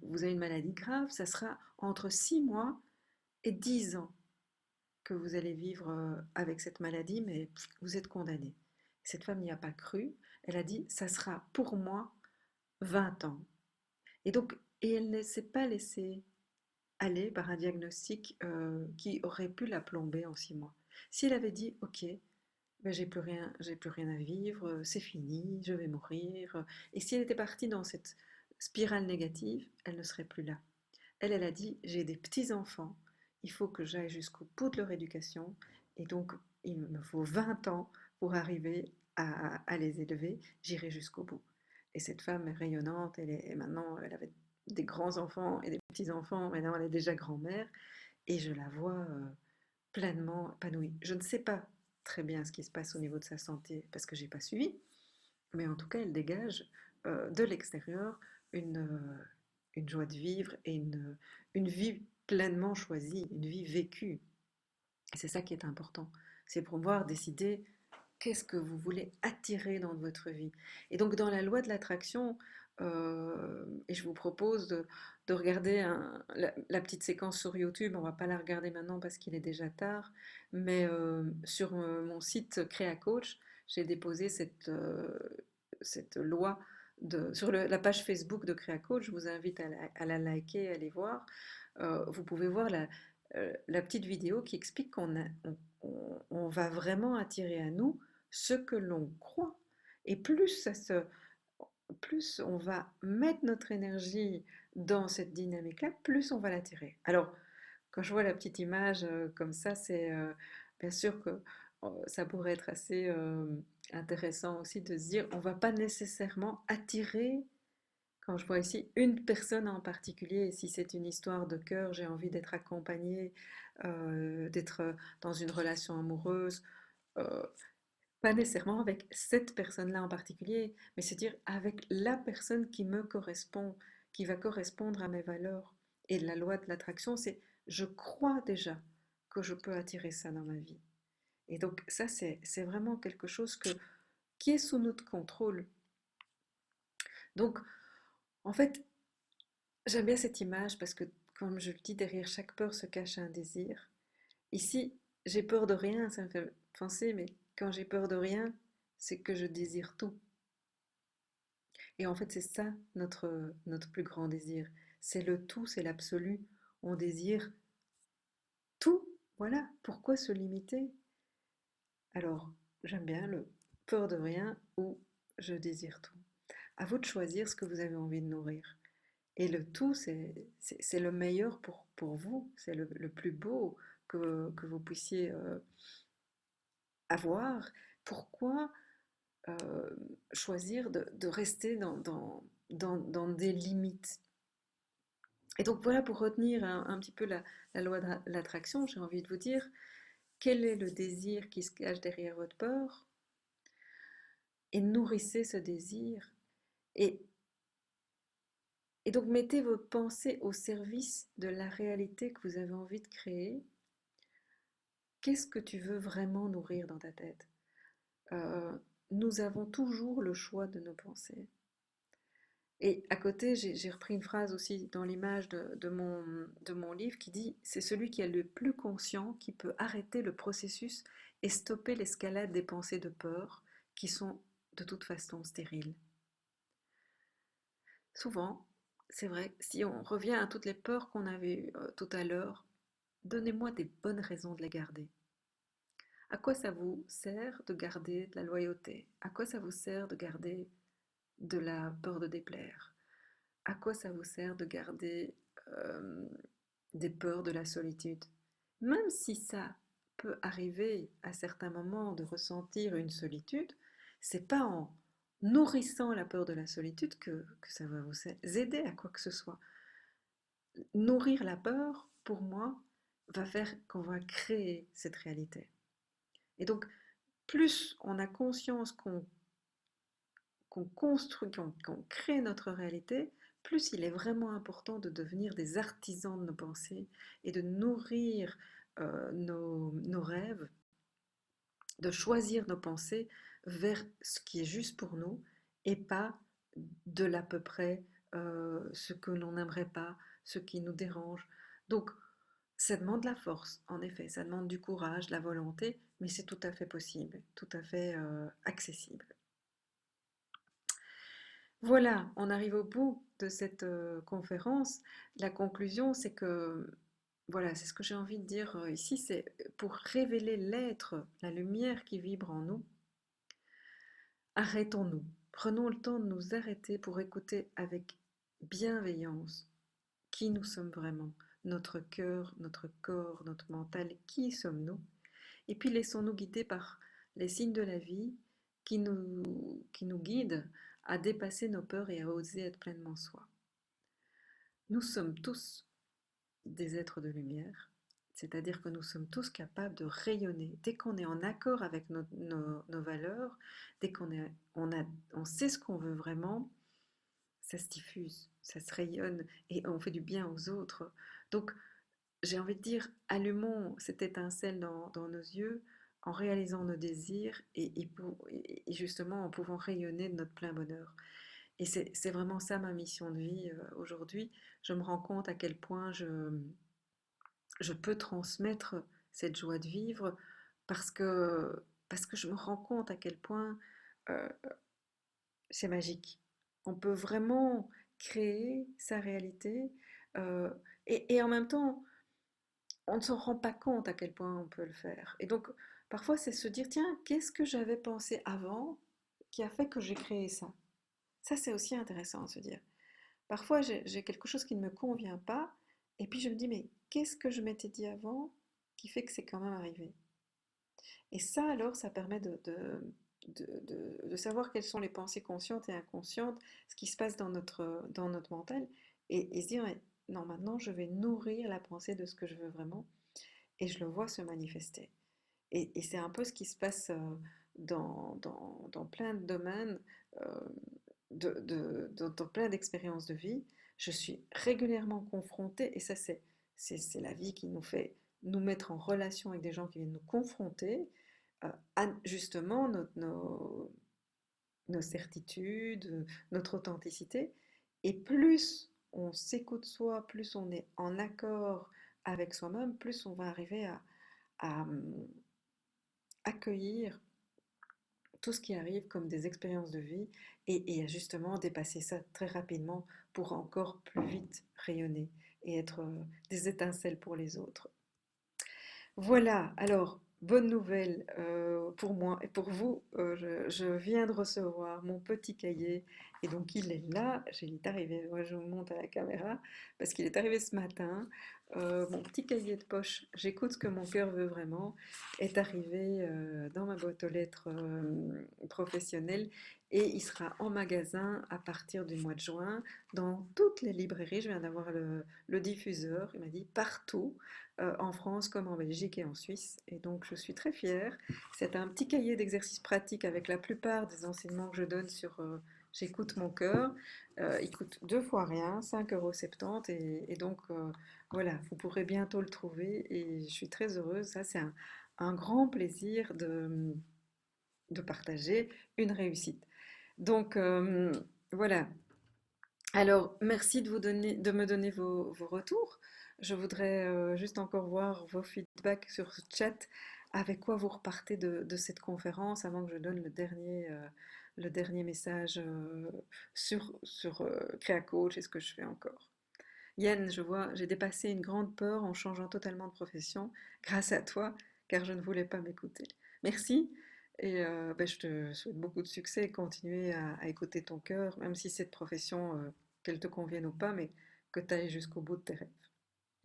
vous avez une maladie grave, ça sera entre 6 mois et 10 ans que vous allez vivre avec cette maladie, mais vous êtes condamné. Cette femme n'y a pas cru. Elle a dit, ça sera pour moi 20 ans. Et donc, et elle ne s'est pas laissée aller par un diagnostic qui aurait pu la plomber en 6 mois. Si elle avait dit, ok, ben j'ai plus rien à vivre, c'est fini, je vais mourir. Et si elle était partie dans cette spirale négative, elle ne serait plus là. Elle a dit, j'ai des petits-enfants, il faut que j'aille jusqu'au bout de leur éducation, et donc il me faut 20 ans pour arriver à les élever, j'irai jusqu'au bout. Et cette femme est rayonnante, maintenant, elle avait des grands-enfants et des petits-enfants, maintenant elle est déjà grand-mère, et je la vois pleinement épanouie. Je ne sais pas très bien ce qui se passe au niveau de sa santé, parce que j'ai pas suivi, mais en tout cas, elle dégage de l'extérieur une, une joie de vivre et une vie pleinement choisie, une vie vécue. Et c'est ça qui est important. C'est pour pouvoir décider qu'est-ce que vous voulez attirer dans votre vie. Et donc dans la loi de l'attraction, et je vous propose de regarder la petite séquence sur YouTube, on ne va pas la regarder maintenant parce qu'il est déjà tard, mais sur mon site Créa Coach, j'ai déposé cette loi sur la page Facebook de Créa Coach. Je vous invite à la liker, à aller voir. Vous pouvez voir la petite vidéo qui explique on va vraiment attirer à nous ce que l'on croit. Et plus on va mettre notre énergie dans cette dynamique-là, plus on va l'attirer. Alors, quand je vois la petite image comme ça, c'est bien sûr que ça pourrait être assez intéressant aussi de se dire, on ne va pas nécessairement attirer, quand je vois ici une personne en particulier, si c'est une histoire de cœur, j'ai envie d'être accompagnée, d'être dans une relation amoureuse, euh, pas nécessairement avec cette personne-là en particulier, mais se dire avec la personne qui me correspond, qui va correspondre à mes valeurs. Et la loi de l'attraction, c'est je crois déjà que je peux attirer ça dans ma vie. Et donc ça, c'est vraiment quelque chose qui est sous notre contrôle. Donc, en fait, J'aime bien cette image parce que, comme je le dis, derrière chaque peur se cache un désir. Ici, j'ai peur de rien, ça me fait penser, mais quand j'ai peur de rien, c'est que je désire tout. Et en fait, c'est ça notre plus grand désir. C'est le tout, c'est l'absolu. On désire tout. Voilà. Pourquoi se limiter? Alors, j'aime bien le peur de rien ou je désire tout. À vous de choisir ce que vous avez envie de nourrir. Et le tout, c'est le meilleur pour vous. C'est le plus beau que vous puissiez avoir. Pourquoi euh, choisir de rester dans des limites? Et donc voilà, pour retenir un petit peu la loi de l'attraction, j'ai envie de vous dire, quel est le désir qui se cache derrière votre peur? Et nourrissez ce désir. Et, et donc mettez vos pensées au service de la réalité que vous avez envie de créer. Qu'est-ce que tu veux vraiment nourrir dans ta tête? Euh, Nous avons toujours le choix de nos pensées. Et à côté, j'ai repris une phrase aussi dans l'image de mon livre qui dit, c'est celui qui est le plus conscient qui peut arrêter le processus et stopper l'escalade des pensées de peur qui sont de toute façon stériles. Souvent, c'est vrai, si on revient à toutes les peurs qu'on avait eues tout à l'heure, donnez-moi des bonnes raisons de les garder. À quoi ça vous sert de garder de la loyauté? À quoi ça vous sert de garder de la peur de déplaire? À quoi ça vous sert de garder euh, des peurs de la solitude? Même si ça peut arriver à certains moments de ressentir une solitude, c'est pas en nourrissant la peur de la solitude que ça va vous aider à quoi que ce soit. Nourrir la peur, pour moi, va faire qu'on va créer cette réalité. Et donc, plus on a conscience qu'on construit, qu'on crée notre réalité, plus il est vraiment important de devenir des artisans de nos pensées et de nourrir nos rêves, de choisir nos pensées vers ce qui est juste pour nous et pas de l'à peu près, ce que l'on n'aimerait pas, ce qui nous dérange. Donc, ça demande de la force, en effet, ça demande du courage, de la volonté, mais c'est tout à fait possible, tout à fait accessible. Voilà, on arrive au bout de cette conférence. La conclusion, c'est que, voilà, c'est ce que j'ai envie de dire ici, c'est pour révéler l'être, la lumière qui vibre en nous, arrêtons-nous. Prenons le temps de nous arrêter pour écouter avec bienveillance qui nous sommes vraiment, notre cœur, notre corps, notre mental, qui sommes-nous? Et puis laissons-nous guider par les signes de la vie qui nous guident à dépasser nos peurs et à oser être pleinement soi. Nous sommes tous des êtres de lumière, c'est-à-dire que nous sommes tous capables de rayonner. Dès qu'on est en accord avec nos valeurs, dès on sait ce qu'on veut vraiment, ça se diffuse, ça se rayonne et on fait du bien aux autres. Donc, j'ai envie de dire, allumons cette étincelle dans nos yeux en réalisant nos désirs et justement en pouvant rayonner de notre plein bonheur. Et c'est vraiment ça ma mission de vie aujourd'hui. Je me rends compte à quel point je peux transmettre cette joie de vivre parce que je me rends compte à quel point euh, c'est magique. On peut vraiment créer sa réalité euh, et en même temps, on ne s'en rend pas compte à quel point on peut le faire. Et donc, parfois, c'est se dire, tiens, qu'est-ce que j'avais pensé avant qui a fait que j'ai créé ça? Ça, c'est aussi intéressant à se dire. Parfois, j'ai quelque chose qui ne me convient pas, et puis je me dis, mais qu'est-ce que je m'étais dit avant qui fait que c'est quand même arrivé? Et ça, alors, ça permet de savoir quelles sont les pensées conscientes et inconscientes, ce qui se passe dans notre mental, et se dire, mais non, maintenant, je vais nourrir la pensée de ce que je veux vraiment et je le vois se manifester. Et c'est un peu ce qui se passe dans plein de domaines, euh, dans plein d'expériences de vie. Je suis régulièrement confrontée, et ça c'est la vie qui nous fait nous mettre en relation avec des gens qui viennent nous confronter à justement nos certitudes, notre authenticité. Et plus on s'écoute soi, plus on est en accord avec soi-même, plus on va arriver à accueillir tout ce qui arrive comme des expériences de vie et à justement dépasser ça très rapidement pour encore plus vite rayonner et être des étincelles pour les autres. Voilà, alors, bonne nouvelle pour moi et pour vous. Je viens de recevoir mon petit cahier et donc il est là. Il est arrivé, moi je vous montre à la caméra parce qu'il est arrivé ce matin. Mon petit cahier de poche, j'écoute ce que mon cœur veut vraiment, est arrivé dans ma boîte aux lettres professionnelle et il sera en magasin à partir du mois de juin dans toutes les librairies. Je viens d'avoir le diffuseur, il m'a dit partout en France comme en Belgique et en Suisse. Et donc, je suis très fière. C'est un petit cahier d'exercices pratiques avec la plupart des enseignements que je donne sur J'écoute mon cœur. Il coûte 2 fois rien, 5,70 € et donc, voilà, vous pourrez bientôt le trouver et je suis très heureuse. Ça, c'est un grand plaisir de partager une réussite. Donc, voilà, alors, merci de me donner vos retours. Je voudrais juste encore voir vos feedbacks sur ce chat. Avec quoi vous repartez de cette conférence avant que je donne le dernier message sur Créa Coach et ce que je fais encore. Yann, je vois, j'ai dépassé une grande peur en changeant totalement de profession grâce à toi, car je ne voulais pas m'écouter. Merci et ben, je te souhaite beaucoup de succès et continuer à écouter ton cœur, même si cette profession, qu'elle te convienne ou pas, mais que tu ailles jusqu'au bout de tes rêves.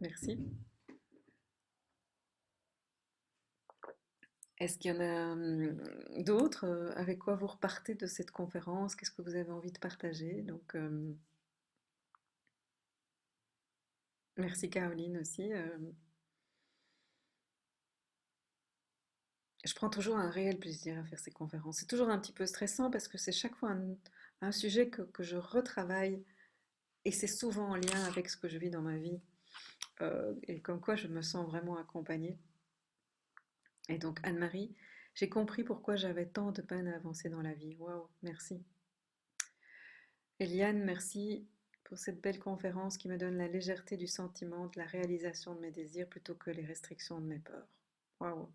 Merci. Est-ce qu'il y en a d'autres avec quoi vous repartez de cette conférence? Qu'est-ce que vous avez envie de partager? Donc, merci Caroline aussi. Je prends toujours un réel plaisir à faire ces conférences. C'est toujours un petit peu stressant parce que c'est chaque fois un sujet que je retravaille et c'est souvent en lien avec ce que je vis dans ma vie. Et comme quoi je me sens vraiment accompagnée. Et donc Anne-Marie, j'ai compris pourquoi j'avais tant de peine à avancer dans la vie. Waouh, merci. Eliane, merci pour cette belle conférence qui me donne la légèreté du sentiment, de la réalisation de mes désirs plutôt que les restrictions de mes peurs. Waouh.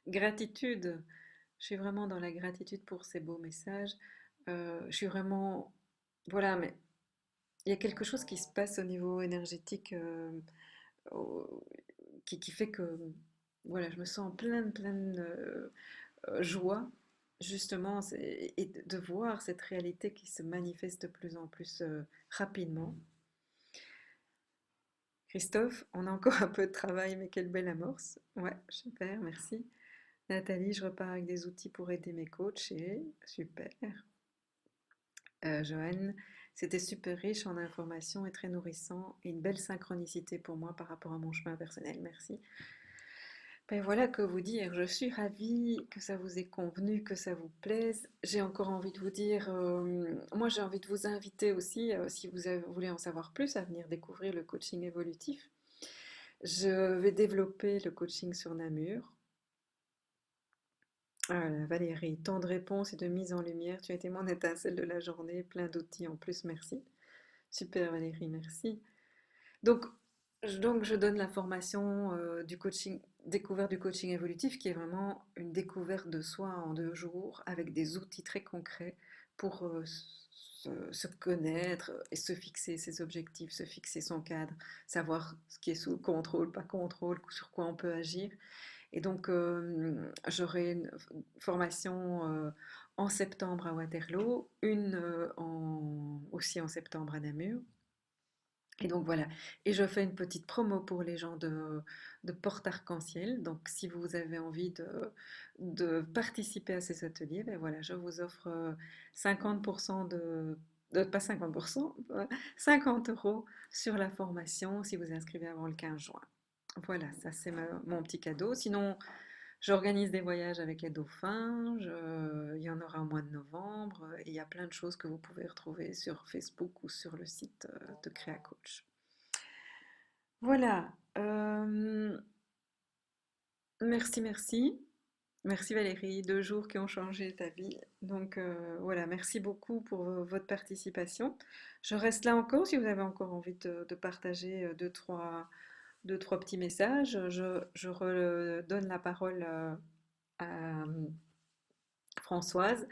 Gratitude. Je suis vraiment dans la gratitude pour ces beaux messages. Je suis vraiment... Voilà, mais il y a quelque chose qui se passe au niveau énergétique au- qui fait que voilà, je me sens pleine joie, justement, et de voir cette réalité qui se manifeste de plus en plus rapidement. Christophe, on a encore un peu de travail, mais quelle belle amorce. Ouais, super, merci. Nathalie, je repars avec des outils pour aider mes coachs et super. Joanne, c'était super riche en informations et très nourrissant et une belle synchronicité pour moi par rapport à mon chemin personnel. Merci. Ben voilà que vous dire, je suis ravie que ça vous ait convenu, que ça vous plaise. J'ai encore envie de vous dire, moi j'ai envie de vous inviter aussi, si voulez en savoir plus, à venir découvrir le coaching évolutif. Je vais développer le coaching sur Namur. Voilà, Valérie, tant de réponses et de mise en lumière. Tu as été mon étincelle de la journée, plein d'outils en plus, merci. Super Valérie, merci. Donc, je donne la formation du coaching, découverte du coaching évolutif, qui est vraiment une découverte de soi en 2 jours, avec des outils très concrets pour se connaître et se fixer ses objectifs, se fixer son cadre, savoir ce qui est sous contrôle, pas contrôle, sur quoi on peut agir. Et donc, j'aurai une formation en septembre à Waterloo, une aussi en septembre à Namur. Et donc voilà, et je fais une petite promo pour les gens de Porte Arc-en-Ciel. Donc si vous avez envie de participer à ces ateliers, ben voilà, je vous offre 50% pas 50%, 50 € sur la formation si vous inscrivez avant le 15 juin. Voilà, ça c'est mon petit cadeau. Sinon, j'organise des voyages avec les dauphins, il y en aura au mois de novembre, et il y a plein de choses que vous pouvez retrouver sur Facebook ou sur le site de Créa Coach. Voilà, merci, merci. Merci Valérie, 2 jours qui ont changé ta vie. Donc voilà, merci beaucoup pour votre participation. Je reste là encore si vous avez encore envie de partager deux, trois petits messages. Je redonne la parole à Françoise.